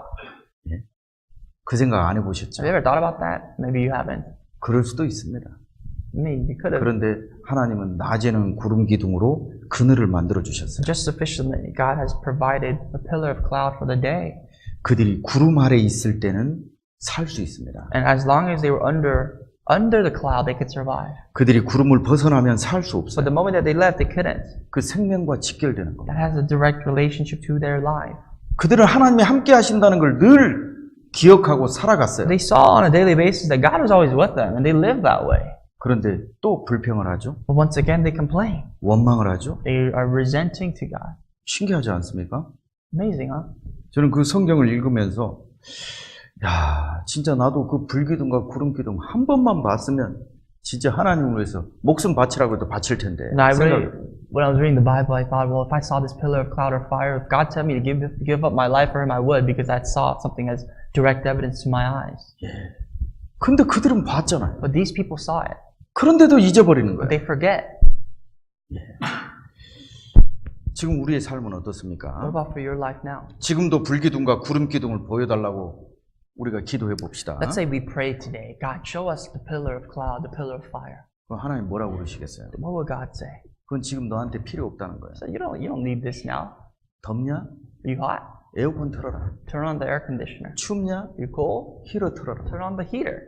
그 생각 안 해보셨죠? Have you ever thought about that? Maybe you haven't. 그럴 수도 있습니다. I mean, you could have. 그런데 하나님은 낮에는 구름기둥으로 그늘을 만들어 주셨어요. Just sufficiently, God has provided a pillar of cloud for the day. 그들이 구름 아래 있을 때는 살 수 있습니다. And as long as they were under the cloud, they could survive. 그들이 구름을 벗어나면 살 수 But 없어요. the moment that they left, they couldn't. 그 생명과 직결되는 겁니다. That has a direct relationship to their life. 그들은 하나님이 함께 하신다는 걸 늘 기억하고 살아갔어요. They saw on a daily basis that God was always with them, and they lived that way. 그런데 또 불평을 하죠. But once again, they complain. 원망을 하죠. They are resenting to God. 신기하지 않습니까? Amazing, huh? 저는 그 성경을 읽으면서 야, 진짜 나도 그 불기둥과 구름기둥 한 번만 봤으면 진짜 하나님을 위해서 목숨 바치라고 해도 바칠 텐데. And I really, when I was reading the Bible, I thought, well, if I saw this pillar of cloud or fire, if God told me to give up my life for Him, I would, because I saw something as direct evidence to my eyes. 근데 그들은 봤잖아요. But these people saw it, 그런데도 잊어버리는 but 거예요. they forget. 지금 우리의 삶은 What 어떻습니까? about for your life now? 지금도 불기둥과 구름기둥을 보여달라고 우리가 기도해 봅시다. Let's say we pray today, God, show us the pillar of cloud, the pillar of fire. 그럼 하나님 뭐라고 그러시겠어요? What would God say? 그건 지금 너한테 필요 없다는 거예요. So you don't need this now. 덥냐? Are you hot? 에어컨 틀어라. Turn on the air conditioner. 춥냐? You cold? 히터 틀어라. Turn on the heater.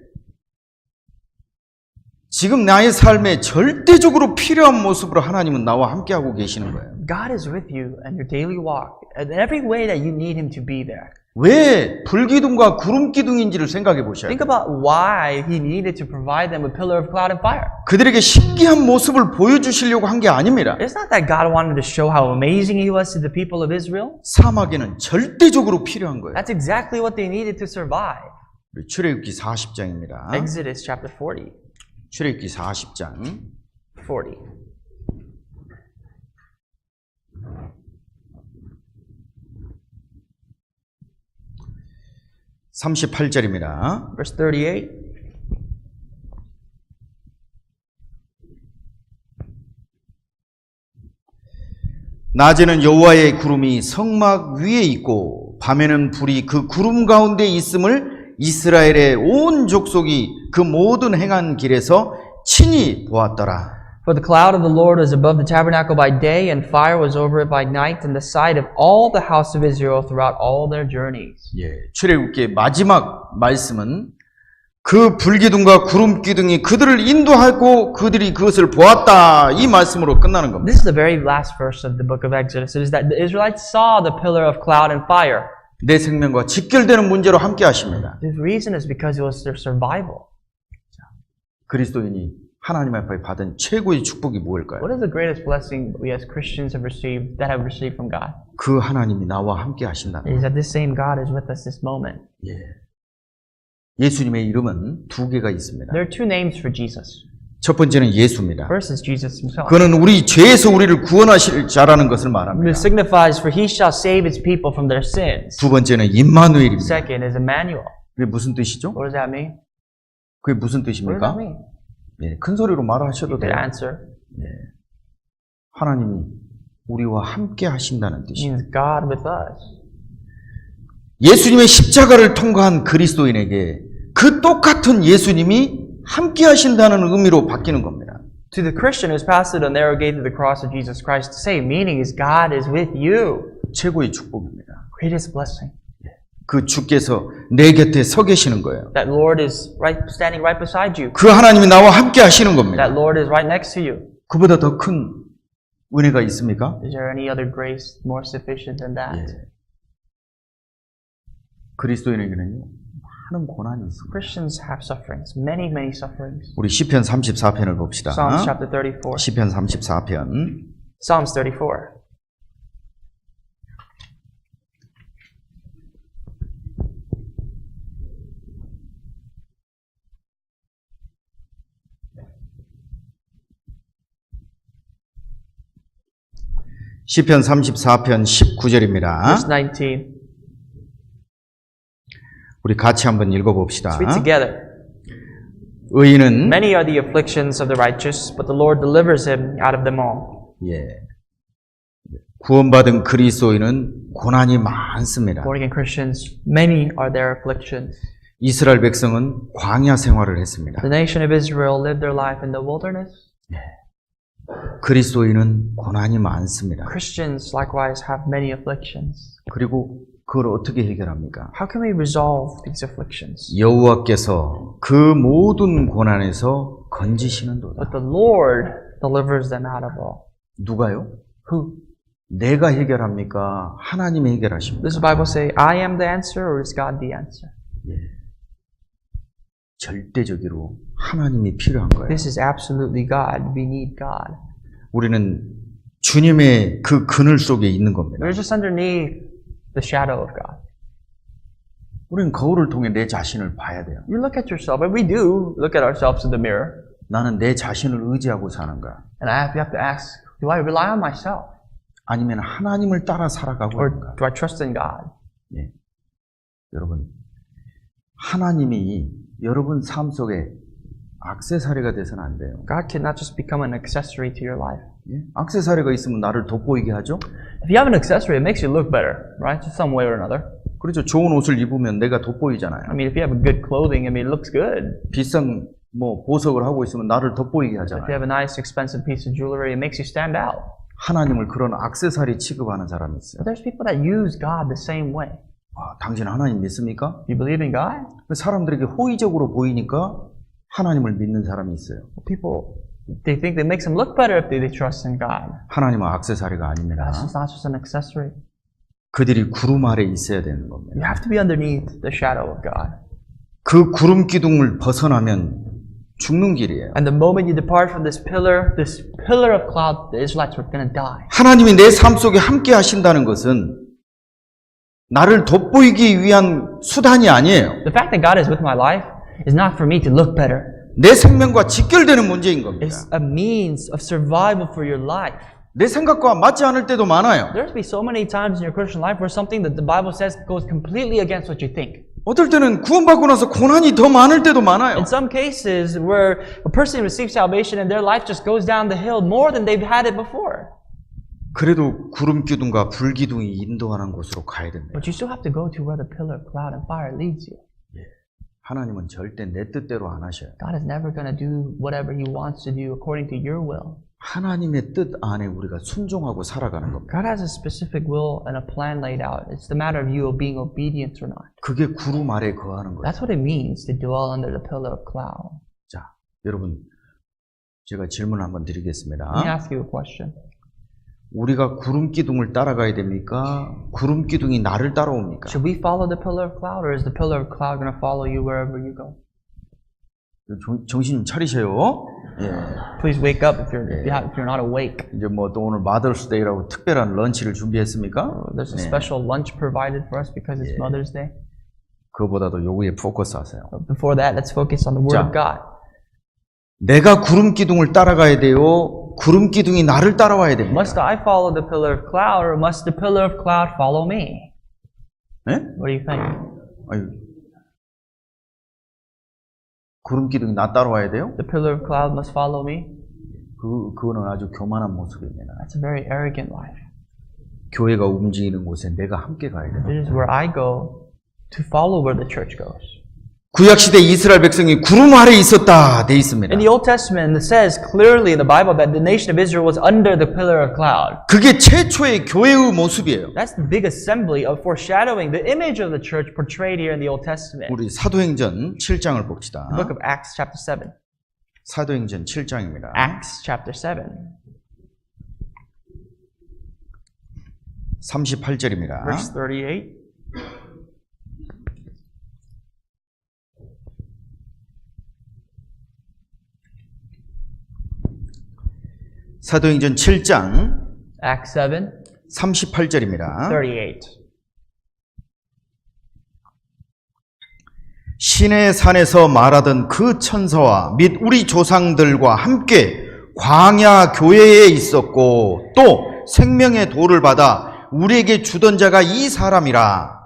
지금 나의 삶에 절대적으로 필요한 모습으로 하나님은 나와 함께하고 계시는 거예요. God is with you in your daily walk, in every way that you need Him to be there. 왜 불기둥과 구름기둥인지를 생각해 보셔야 Think 돼요. about why He needed to provide them with pillar of cloud and fire. 그들에게 신기한 모습을 보여주시려고 한 게 아닙니다. It's not that God wanted to show how amazing He was to the people of Israel. 사막에는 절대적으로 필요한 거예요. That's exactly what they needed to survive. 우리 출애굽기 40장입니다. Exodus chapter 40. 출애굽기 40장 40. 38절입니다. Verse 38. 낮에는 여호와의 구름이 성막 위에 있고 밤에는 불이 그 구름 가운데 있음을 이스라엘의 온 족속이 그 모든 행한 길에서 친히 보았더라. For the cloud of the Lord was above the tabernacle by day, and fire was over it by night, in the sight of all the house of Israel throughout all their journeys. 예, 출애굽기의 마지막 말씀은 그 불기둥과 구름기둥이 그들을 인도하고 그들이 그것을 보았다 이 말씀으로 끝나는 겁니다. This is the very last verse of the book of Exodus. It is that the Israelites saw the pillar of cloud and fire. 내 생명과 직결되는 문제로 함께 하십니다. The reason is because it was their survival. 그리스도인이 하나님 앞에 받은 최고의 축복이 무엇일까요? What is the greatest blessing we as Christians have received from God? 그 하나님이 나와 함께 하신다는 It is that this same God is with us this moment. 예. 예수님의 이름은 두 개가 있습니다. There are two names for Jesus. 첫 번째는 예수입니다. First is Jesus Himself. 그는 우리 죄에서 우리를 구원하실 자라는 것을 말합니다. It signifies, for He shall save His people from their sins. 두 번째는 임마누엘입니다. Second is Emmanuel. 그게 무슨 뜻이죠? What does that mean? 그게 무슨 What does 뜻입니까? that mean? 예, 큰 소리로 말하셔도 You could 돼요. answer. 하나님이 우리와 함께 하신다는 It 뜻이에요. means God with us. 예수님의 십자가를 통과한 그리스도인에게 그 똑같은 예수님이 함께 하신다는 의미로 바뀌는 겁니다. To the Christian who's passed through the narrow gate of the cross of Jesus Christ, the same meaning is God is with you. 최고의 축복입니다. Greatest blessing. 그 주께서 내 곁에 서 계시는 거예요. That Lord is standing right beside you. 그 하나님이 나와 함께 하시는 겁니다. That Lord is right next to you. 그보다 더 큰 은혜가 있습니까? Is there any other grace more sufficient than that? 예. 그리스도인에게는요 많은 고난이 있습니다. Christians have sufferings, many sufferings. 우리 시편 34편을 봅시다. Psalms chapter 34. 시편 34편 Psalms 34. 시편 34편 19절입니다. Verse 19. 우리 같이 한번 읽어봅시다. Let's read together. 의인은 Many are the afflictions of the righteous, but the Lord delivers him out of them all. 예, 구원받은 그리스도인은 고난이 많습니다. Born again Christians, many are their afflictions. 이스라엘 백성은 광야 생활을 했습니다. The nation of Israel lived their life in the wilderness. 그리스도인은 고난이 많습니다. Christians likewise have many afflictions. 그리고 그걸 어떻게 해결합니까? How can we resolve these afflictions? 여호와께서 그 모든 고난에서 건지시는도다. But the Lord delivers them out of all. 누가요? Who? 내가 해결합니까? 하나님이 해결하십니까? Does the Bible say, I am the answer, or is God the answer? 절대적으로 하나님이 필요한 거예요. This is absolutely God. We need God. 우리는 주님의 그 그늘 속에 있는 겁니다. We're just underneath the shadow of God. 우리는 거울을 통해 내 자신을 봐야 돼요. You look at yourself, and we do look at ourselves in the mirror. 나는 내 자신을 의지하고 사는가? And you have to ask, do I rely on myself? 아니면 하나님을 따라 살아가고 Or 있는가? do I trust in God? 예. 여러분, 하나님이 여러분 삶 속에 액세서리가 돼서는 안 돼요. God cannot just become an accessory to your life. 예? 액세서리가 있으면 나를 돋보이게 하죠? If you have an accessory, it makes you look better, right? In some way or another. 그렇죠. 좋은 옷을 입으면 내가 돋보이잖아요. I mean, if you have a good clothing, I mean, it looks good. 비싼 보석을 하고 있으면 나를 돋보이게 If you 하잖아요. have a nice, expensive piece of jewelry, it makes you stand out. 하나님을 그런 액세서리 취급하는 사람이 있어요. But there's people that use God the same way. 와, 당신 하나님 믿습니까? You believe in God? 사람들에게 호의적으로 보이니까 하나님을 믿는 사람이 있어요. People They think they makes them look better if they trust in God. 하나님은 악세사리가 아닙니다. That's just not just an accessory. 그들이 구름 아래 있어야 되는 겁니다. You have to be underneath the shadow of God. 그 구름 기둥을 벗어나면 죽는 길이에요. And the moment you depart from this pillar of cloud, the Israelites were going to die. 하나님이 내 삶 속에 함께 하신다는 것은 나를 돋보이기 위한 수단이 아니에요. The fact that God is with my life is not for me to look better. 내 생명과 직결되는 문제인 겁니다. It's a means of survival for your life. 내 생각과 맞지 않을 때도 많아요. There's been so many times in your Christian life where something that the Bible says goes completely against what you think. 어떨 때는 구원받고 나서 고난이 더 많을 때도 많아요. In some cases where a person receives salvation and their life just goes down the hill more than they've had it before. 그래도 구름 기둥과 불 기둥이 인도하는 곳으로 가야 됩니다. But you still have to go to where the pillar of cloud and fire leads you. 하나님은 절대 내 뜻대로 안 하셔요. God is never going to do whatever He wants to do according to your will. 하나님의 뜻 안에 우리가 순종하고 살아가는 겁니다. God has a specific will and a plan laid out. It's the matter of you being obedient or not. 그게 구름 아래 거하는 거예요. That's what it means to dwell under the pillar of cloud. 자, 여러분 제가 질문을 한번 드리겠습니다. Let me ask you a question. 우리가 구름 기둥을 따라가야 됩니까? 구름 기둥이 나를 따라옵니까? Should we follow the pillar of cloud, or is the pillar of cloud going to follow you wherever you go? 정신 좀 차리세요. 예. Please wake up if you're not awake. 이제 뭐 또 오늘 마더스데이라고 특별한 런치를 준비했습니까? There's a special lunch provided for us because it's Mother's Day. 그거보다도 요거에 포커스하세요. Before that, let's focus on the Word of God. 내가 구름 기둥을 따라가야 돼요. 구름 기둥이 나를 따라와야 됩니다. Must I follow the pillar of cloud, or must the pillar of cloud follow me? 네? What do you think? 아유, 구름 기둥이 나 따라와야 돼요? The pillar of cloud must follow me? 그거는 아주 교만한 모습입니다. That's a very arrogant life. 교회가 움직이는 곳에 내가 함께 가야 돼요. This is where I go to follow where the church goes. 구약시대 이스라엘 백성이 구름 아래 있었다 돼 있습니다. In the Old Testament, it says clearly in the Bible that the nation of Israel was under the pillar of cloud. 그게 최초의 교회의 모습이에요. That's the big assembly of foreshadowing the image of the church portrayed here in the Old Testament. 우리 사도행전 7장을 봅시다. The book of Acts chapter 7. 사도행전 7장입니다. Acts chapter 7. 38절입니다. Verse 38. 사도행전 7장 Acts 7, 38절입니다. 38. 시내 산에서 말하던 그 천사와 및 우리 조상들과 함께 광야 교회에 있었고 또 생명의 도를 받아 우리에게 주던 자가 이 사람이라.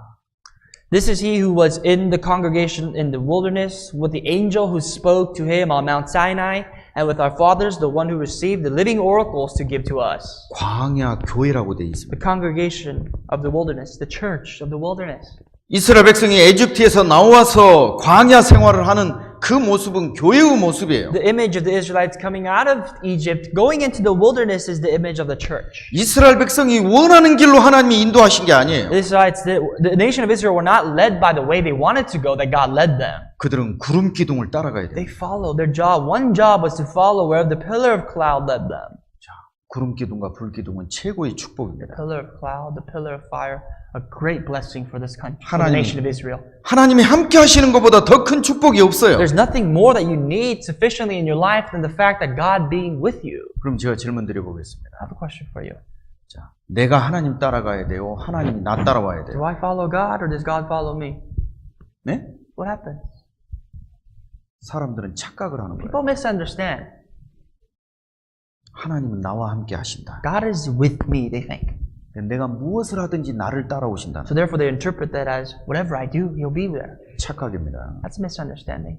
This is he who was in the congregation in the wilderness with the angel who spoke to him on Mount Sinai and with our fathers, the one who received the living oracles to give to us. 광야 교회라고 되어 있습니다. The congregation of the wilderness, the church of the wilderness. 이스라엘 백성이 에집트에서 나와서 광야 생활을 하는 그 모습은 교회의 모습이에요. The image of the Israelites coming out of Egypt, going into the wilderness is the image of the church. 이스라엘 백성이 원하는 길로 하나님이 인도하신 게 아니에요. The Israelites, the nation of Israel were not led by the way they wanted to go, that God led them. 그들은 구름 기둥을 따라가야 돼요. They followed their job. One job was to follow where the pillar of cloud led them. 자, 구름 기둥과 불 기둥은 최고의 축복입니다. Pillar of cloud, the pillar of fire, a great blessing for this country, for the nation of Israel. 하나님이 함께 하시는 것보다 더 큰 축복이 없어요. There's nothing more that you need sufficiently in your life than the fact that God being with you. 그럼 제가 질문 드려보겠습니다. I have a question for you. 자, 내가 하나님 따라가야 돼요? 하나님이 나 따라와야 돼요? Do I follow God or does God follow me? 네? What happens? 사람들은 착각을 하는 거예요. People misunderstand. 하나님은 나와 함께 하신다. God is with me, they think. 내가 무엇을 하든지 나를 따라오신다. So therefore they interpret that as whatever I do, He'll be there. 착각입니다. That's a misunderstanding.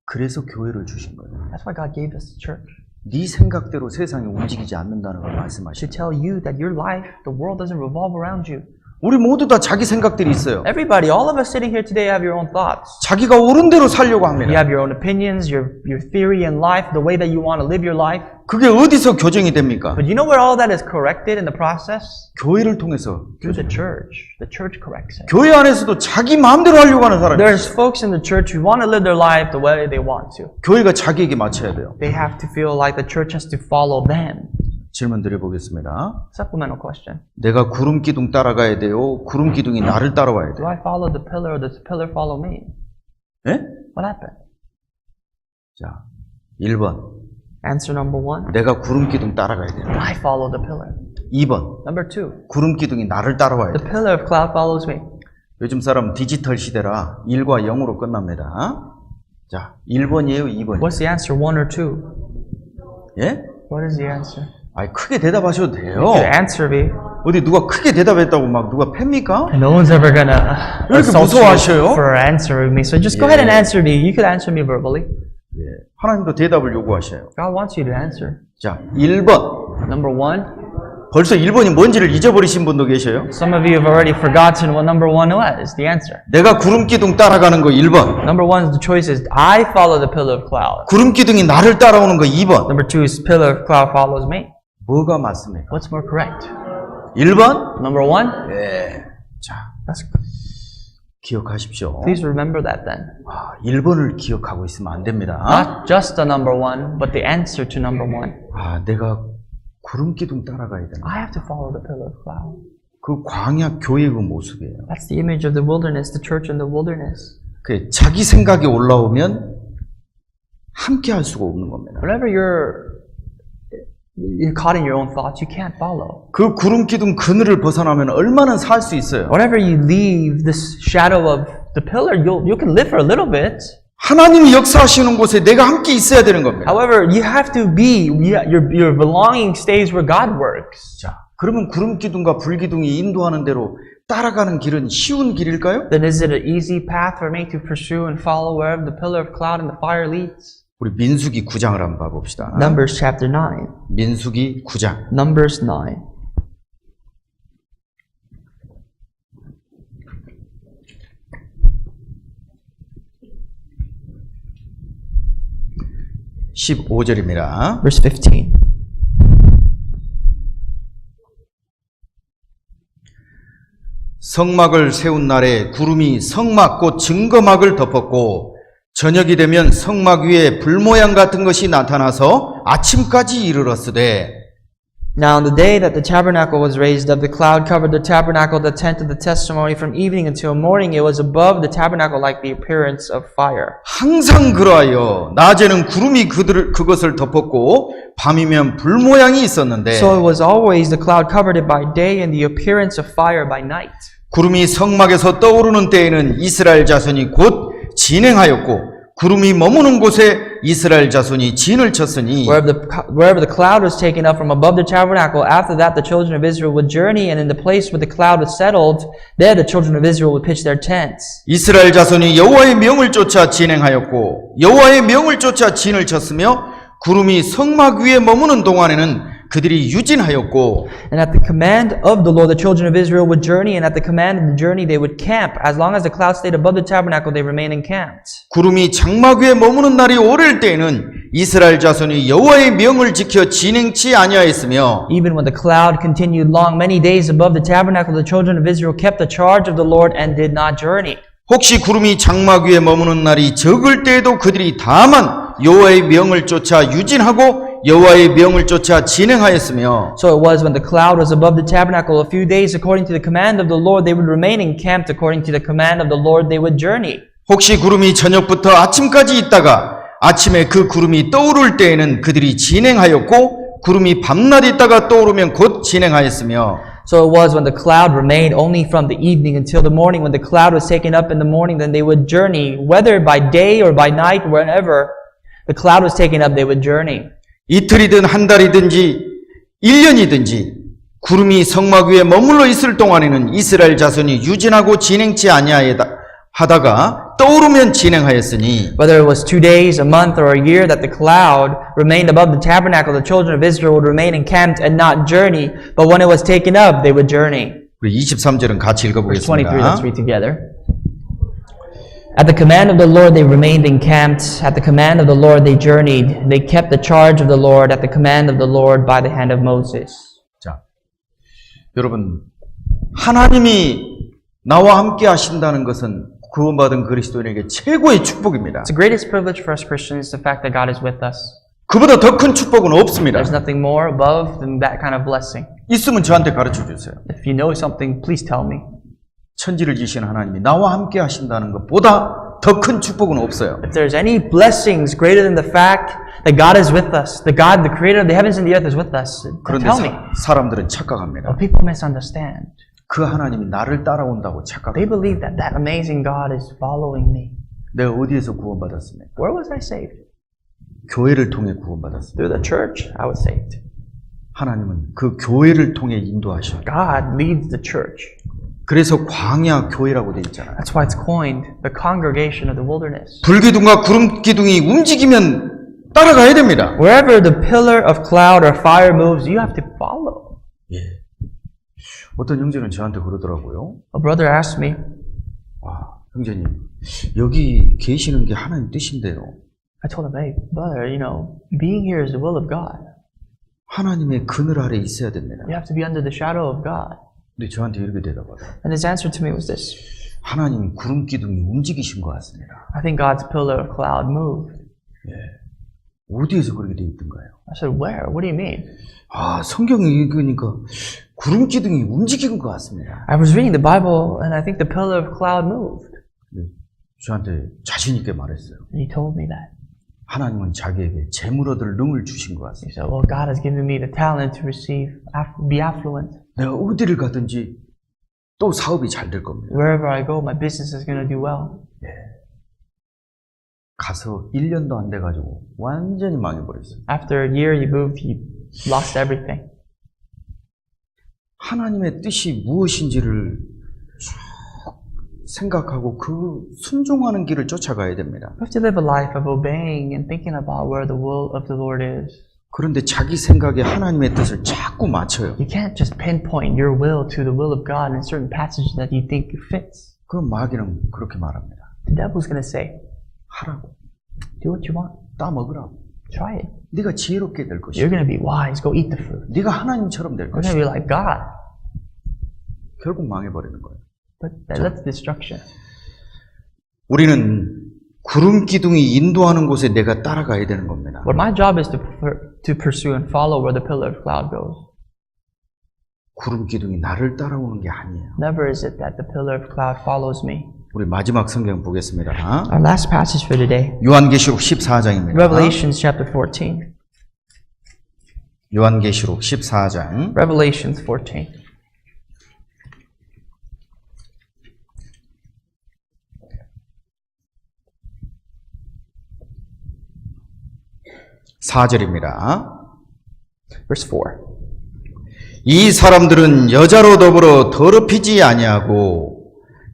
그래서 교회를 주신 거예요. That's why God gave us the church. 네 생각대로 세상이 움직이지 않는다는 걸 To 말씀하시죠. tell you that your life, the world doesn't revolve around you. 우리 모두 다 자기 생각들이 있어요. Everybody, all of us sitting here today have your own thoughts. 자기가 옳은 대로 살려고 You 합니다. have your own opinions, your theory in life, the way that you want to live your life. 그게 어디서 교정이 됩니까? But you know where all that is corrected in the process? 교회를 통해서. Through the church. The church corrects it. 교회 안에서도 자기 마음대로 하려고 하는 사람이 있어요. There's folks in the church who want to live their life the way they want to. 교회가 자기에게 맞춰야 돼요. They have to feel like the church has to follow them. 질문 드려보겠습니다. Supplemental question. 내가 구름 기둥 따라가야 돼요? 구름 기둥이 나를 따라와야 Do 돼요? I follow the pillar or does the pillar follow me? 예? What happened? 자, 1번. Answer number 1. 내가 구름 기둥 따라가야 돼요. I follow the pillar. 2번. Number 2. 구름 기둥이 나를 따라와야 The 돼요. pillar of cloud follows me. 요즘 사람 디지털 시대라 1과 0으로 끝납니다. 자, 1번이에요, 2번이에요? What's the answer? 1 or 2? 예? What is the answer? 아이, 크게 대답하셔도 돼요. What could the answer be? 어디 누가 크게 대답했다고 막 누가 팹니까? No one's ever gonna 왜 이렇게 assault 무서워하셔요? you for answering me. So just go ahead and answer me. You could answer me verbally. 예. 하나님도 대답을 요구하셔요. God wants you to answer. 자, 1번. Number 1. 벌써 1번이 뭔지를 잊어버리신 분도 계셔요. Some of you have already forgotten what number 1 was. The answer. 내가 구름 기둥 따라가는 거 1번. Number 1 is the choice is I follow the pillar of cloud. 구름 기둥이 나를 따라오는 거 2번. Number 2 is pillar of cloud follows me. 뭐가 맞습니까? What's more correct? 1번? Number 1? 예. 자, That's, 기억하십시오. please remember that then. 1번을 기억하고 있으면 안 됩니다. Not just the number 1, but the answer to number 1. 내가 구름 기둥 따라가야 되나? I have to follow the pillar of cloud. 그 광야 교회의 그 모습이에요. That's the image of the wilderness, the church in the wilderness. 그 자기 생각이 올라오면 함께 할 수가 없는 겁니다. Whenever you're caught in your own thoughts, you can't follow. 그 구름 기둥 그늘을 벗어나면 얼마나 살 수 있어요. Whenever you leave this shadow of the pillar, you can live for a little bit. 하나님이 역사하시는 곳에 내가 함께 있어야 되는 겁니다. However, you have to be, your belonging stays where God works. 자, 그러면 구름 기둥과 불 기둥이 인도하는 대로 따라가는 길은 쉬운 길일까요? Then is it an easy path for me to pursue and follow wherever the pillar of cloud and the fire leads? 우리 민수기 9장을 한번 봐봅시다. Numbers chapter 9. 민수기 9장. Numbers 9. (15절입니다) Verse 15. 성막을 세운 날에 구름이 성막 곧 증거막을 덮었고 저녁이 되면 성막 위에 불 모양 같은 것이 나타나서 아침까지 이르렀으되 Now on the day that the tabernacle was raised up, the cloud covered the tabernacle, the tent of the testimony, from evening until morning. It was above the tabernacle like the appearance of fire. 항상 그러하여 낮에는 구름이 그것을 덮었고 밤이면 불 모양이 있었는데 So it was always the cloud covered it by day and the appearance of fire by night. 구름이 성막에서 떠오르는 때에는 이스라엘 자손이 곧 진행하였고 구름이 머무는 곳에 이스라엘 자손이 진을 쳤으니 Wherever the cloud was taken up from above the tabernacle, after that the children of Israel would journey, and in the place where the cloud was settled, there the children of Israel would pitch their tents. 이스라엘 자손이 여호와의 명을 쫓아 진행하였고 여호와의 명을 쫓아 진을 쳤으며 구름이 성막 위에 머무는 동안에는 그들이 유진하였고 And at the command of the Lord, the children of Israel would journey, and at the command of the journey they would camp. As long as the cloud stayed above the tabernacle, they remained encamped. 구름이 장막 위에 머무는 날이 오를 때에는 이스라엘 자손이 여호와의 명을 지켜 진행치 아니하였으며 Even when the cloud continued long many days above the tabernacle, the children of Israel kept the charge of the Lord and did not journey. 혹시 구름이 장막 위에 머무는 날이 적을 때에도 그들이 다만 여호와의 명을 쫓아 유진하고 여호와의 명을 쫓아 진행하였으며 So it was when the cloud was above the tabernacle a few days according to the command of the Lord, they would remain encamped. According to the command of the Lord, they would journey. 혹시 구름이 저녁부터 아침까지 있다가 아침에 그 구름이 떠오를 때에는 그들이 진행하였고 구름이 밤낮 있다가 떠오르면 곧 진행하였으며 So it was when the cloud remained only from the evening until the morning. When the cloud was taken up in the morning, then they would journey. Whether by day or by night, whenever the cloud was taken up, they would journey. 이틀이든 한 달이든지 1년이든지 구름이 성막 위에 머물러 있을 동안에는 이스라엘 자손이 유진하고 진행치 아니하다가 떠오르면 진행하였으니 Whether it was 2 days, a month, or a year that the cloud remained above the tabernacle, the children of Israel would remain encamped and not journey. But when it was taken up, they would journey. 우리 23절은 같이 Verse 23, let's 읽어보겠습니다. read together. At the command of the Lord they remained encamped. At the command of the Lord they journeyed. They kept the charge of the Lord at the command of the Lord by the hand of Moses. 자, 여러분, 하나님이 나와 함께 하신다는 것은 구원받은 그리스도인에게 최고의 축복입니다. It's the greatest privilege for us Christians, the fact that God is with us. 그보다 더 큰 축복은 없습니다. There's nothing more above than that kind of blessing. 있으면 저한테 가르쳐 주세요. If you know something, please tell me. 천지를 지신 하나님이 나와 함께 하신다는 것보다 더 큰 축복은 없어요. If there's any blessings greater than the fact that God is with us, the God, the creator of the heavens and the earth is with us, then 그런데 tell me. 사람들은 착각합니다. But people misunderstand. 그 하나님이 나를 따라온다고 They 착각합니다. believe that that amazing God is following me. 내가 어디에서 구원받았습니까? Where was I saved? 교회를 통해 구원받았습니다. Through the church, I was saved. 하나님은 그 교회를 통해 인도하셔요. God leads the church. 그래서 광야 교회라고 되어 있잖아요. That's why it's coined the congregation of the wilderness. 불기둥과 구름 기둥이 움직이면 따라가야 됩니다. Wherever the pillar of cloud or fire moves, you have to follow. 예. 어떤 형제는 저한테 그러더라고요. A brother asked me, 와, 형제님, 여기 계시는 게 하나님 뜻인데요. I told him, hey, brother, being here is the will of God. 하나님의 그늘 아래 있어야 됩니다. You have to be under the shadow of God. 근데 저한테 이렇게 대답하더라고요. And his answer to me was this. 하나님 구름 기둥이 움직이신 것 같습니다. I think God's pillar of cloud moved. 예. 어디에서 그렇게 돼 있던가요? I said, where? What do you mean? 아, 성경을 읽으니까 구름 기둥이 움직인 것 같습니다. I was reading the Bible and I think the pillar of cloud moved. 네, 저한테 자신 있게 말했어요. And he told me that. 하나님은 자기에게 재물 얻을 능을 주신 것 He 같습니다. said, well, God has given me the talent to be affluent. 내가 어디를 가든지 또 사업이 잘 될 겁니다. Wherever I go, my business is going to do well. 가서 1년도 안 돼가지고 완전히 망해버렸어요. After a year he moved, he lost everything. 하나님의 뜻이 무엇인지를 쭉 생각하고 그 순종하는 길을 쫓아가야 됩니다. You have to live a life of obeying and thinking about where the will of the Lord is. 그런데 자기 생각에 하나님의 뜻을 자꾸 맞춰요. You can't just pinpoint your will to the will of God in certain passages that you think fits. 그럼 마귀는 그렇게 말합니다. The devil's going to say, 하라고. do what you want. 따먹으라고. Try it. 네가 지혜롭게 될 것이야. You're going to be wise. Go eat the fruit. 네가 하나님처럼 될 You're 것이야. going to be like God. 결국 망해버리는 거예요. But that's destruction. 우리는 구름 기둥이 인도하는 곳에 내가 따라가야 되는 겁니다. But my job is to pursue and follow where the pillar of cloud goes. 구름 기둥이 나를 따라오는 게 아니에요. Never is it that the pillar of cloud follows me. 우리 마지막 성경 보겠습니다. Our last passage for today, 요한계시록 14장입니다. Revelations chapter 14. 요한계시록 14장 Revelations 14. (4절입니다) Verse 4. 이 사람들은 여자로 더불어 더럽히지 아니하고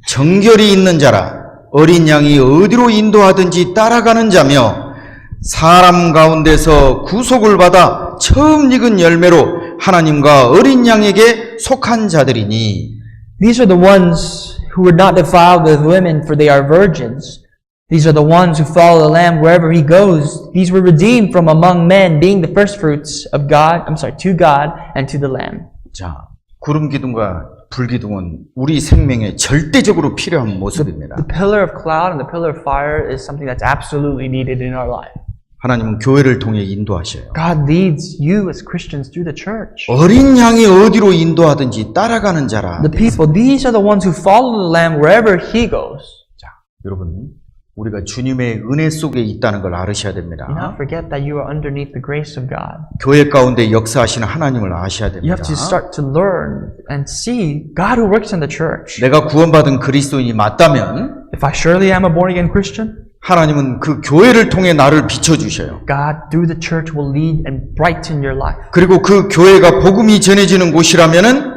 정결이 있는 자라 어린 양이 어디로 인도하든지 따라가는 자며 사람 가운데서 구속을 받아 처음 익은 열매로 하나님과 어린 양에게 속한 자들이니 These are the ones who were not defiled with women, for they are virgins. These are the ones who follow the Lamb wherever he goes. These were redeemed from among men, being the firstfruits of to God and to the Lamb. 자, 구름 기둥과 불 기둥은 우리 생명에 절대적으로 필요한 모습입니다. The pillar of cloud and the pillar of fire is something that's absolutely needed in our life. 하나님은 교회를 통해 인도하셔요. God leads you as Christians through the church. 어린 양이 어디로 인도하든지 따라가는 자라. The people, these are the ones who follow the Lamb wherever he goes. 자, 여러분, 우리가 주님의 은혜 속에 있다는 걸 알으셔야 됩니다. Do not forget that you are underneath the grace of God. 교회 가운데 역사하시는 하나님을 아셔야 You 됩니다. have to start to learn and see God who works in the church. 내가 구원받은 그리스도인이 맞다면 If I surely am a born-again Christian, 하나님은 그 교회를 통해 나를 비춰주셔요. God, through the church, will lead and brighten your life. 그리고 그 교회가 복음이 전해지는 곳이라면은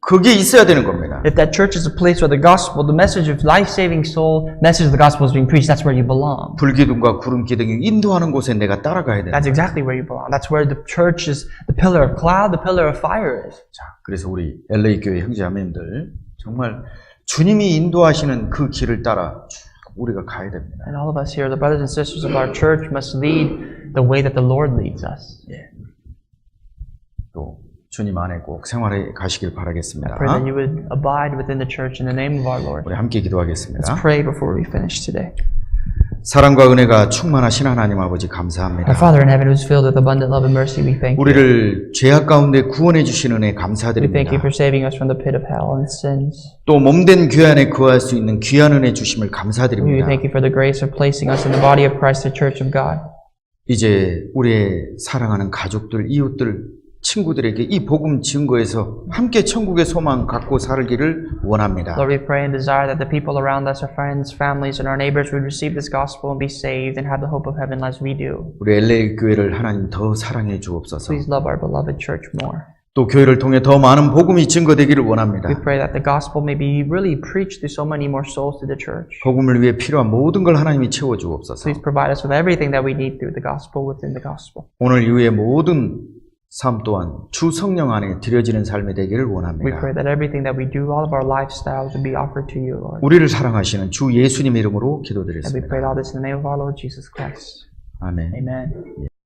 그게 있어야 되는 겁니다. If that church is a place where the gospel, the message of life-saving soul, message of the gospel is being preached, that's where you belong. 불기둥과 구름기둥이 인도하는 곳에 내가 따라가야 된다. That's exactly where you belong. That's where the church is, the pillar of cloud, the pillar of fire is. 자, 그래서 우리 LA 교회 형제자매님들 정말 주님이 인도하시는 그 길을 따라 쭉 우리가 가야 됩니다. And all of us here, the brothers and sisters of our church, must lead the way that the Lord leads us. 예. 또 주님 안에 꼭 생활해 가시길 바라겠습니다. I pray that you would abide within the church in the name of our Lord. 우리 함께 Let's 기도하겠습니다. pray before we finish today. 사랑과 은혜가 충만하신 하나님 아버지 Our 감사합니다. Father in heaven who is filled with abundant love and mercy, we thank you. 우리를 죄악 가운데 구원해 주신 은혜 We thank 감사드립니다. you for saving us from the pit of hell and sins. 또 몸된 교회 안에 거할 수 있는 귀한 은혜 주심을 We 감사드립니다. thank you for the grace of placing us in the body of Christ, the church of God. 이제 우리의 사랑하는 가족들, 이웃들, 친구들에게 이 복음 증거에서 함께 천국의 소망 갖고 살기를 원합니다. Lord, we pray and desire that the people around us, our friends, families, and our neighbors would receive this gospel and be saved and have the hope of heaven as we do. 우리 LA 교회를 하나님 더 사랑해 주옵소서. Please love our beloved church more. 또 교회를 통해 더 많은 복음이 증거되기를 원합니다. We pray that the gospel may be really preached to so many more souls to the church. 복음을 위해 필요한 모든 걸 하나님이 채워 주옵소서. Please provide us with everything that we need through the gospel within the gospel. 오늘 이후의 모든 삶 또한 주 성령 안에 드려지는 삶이 되기를 We 원합니다. pray that everything that we do, all of our lifestyles would be offered to you, Lord. 우리를 사랑하시는 주 예수님의 이름으로 And we 기도드렸습니다. pray all this in the name of our Lord Jesus Christ. 아멘. Amen.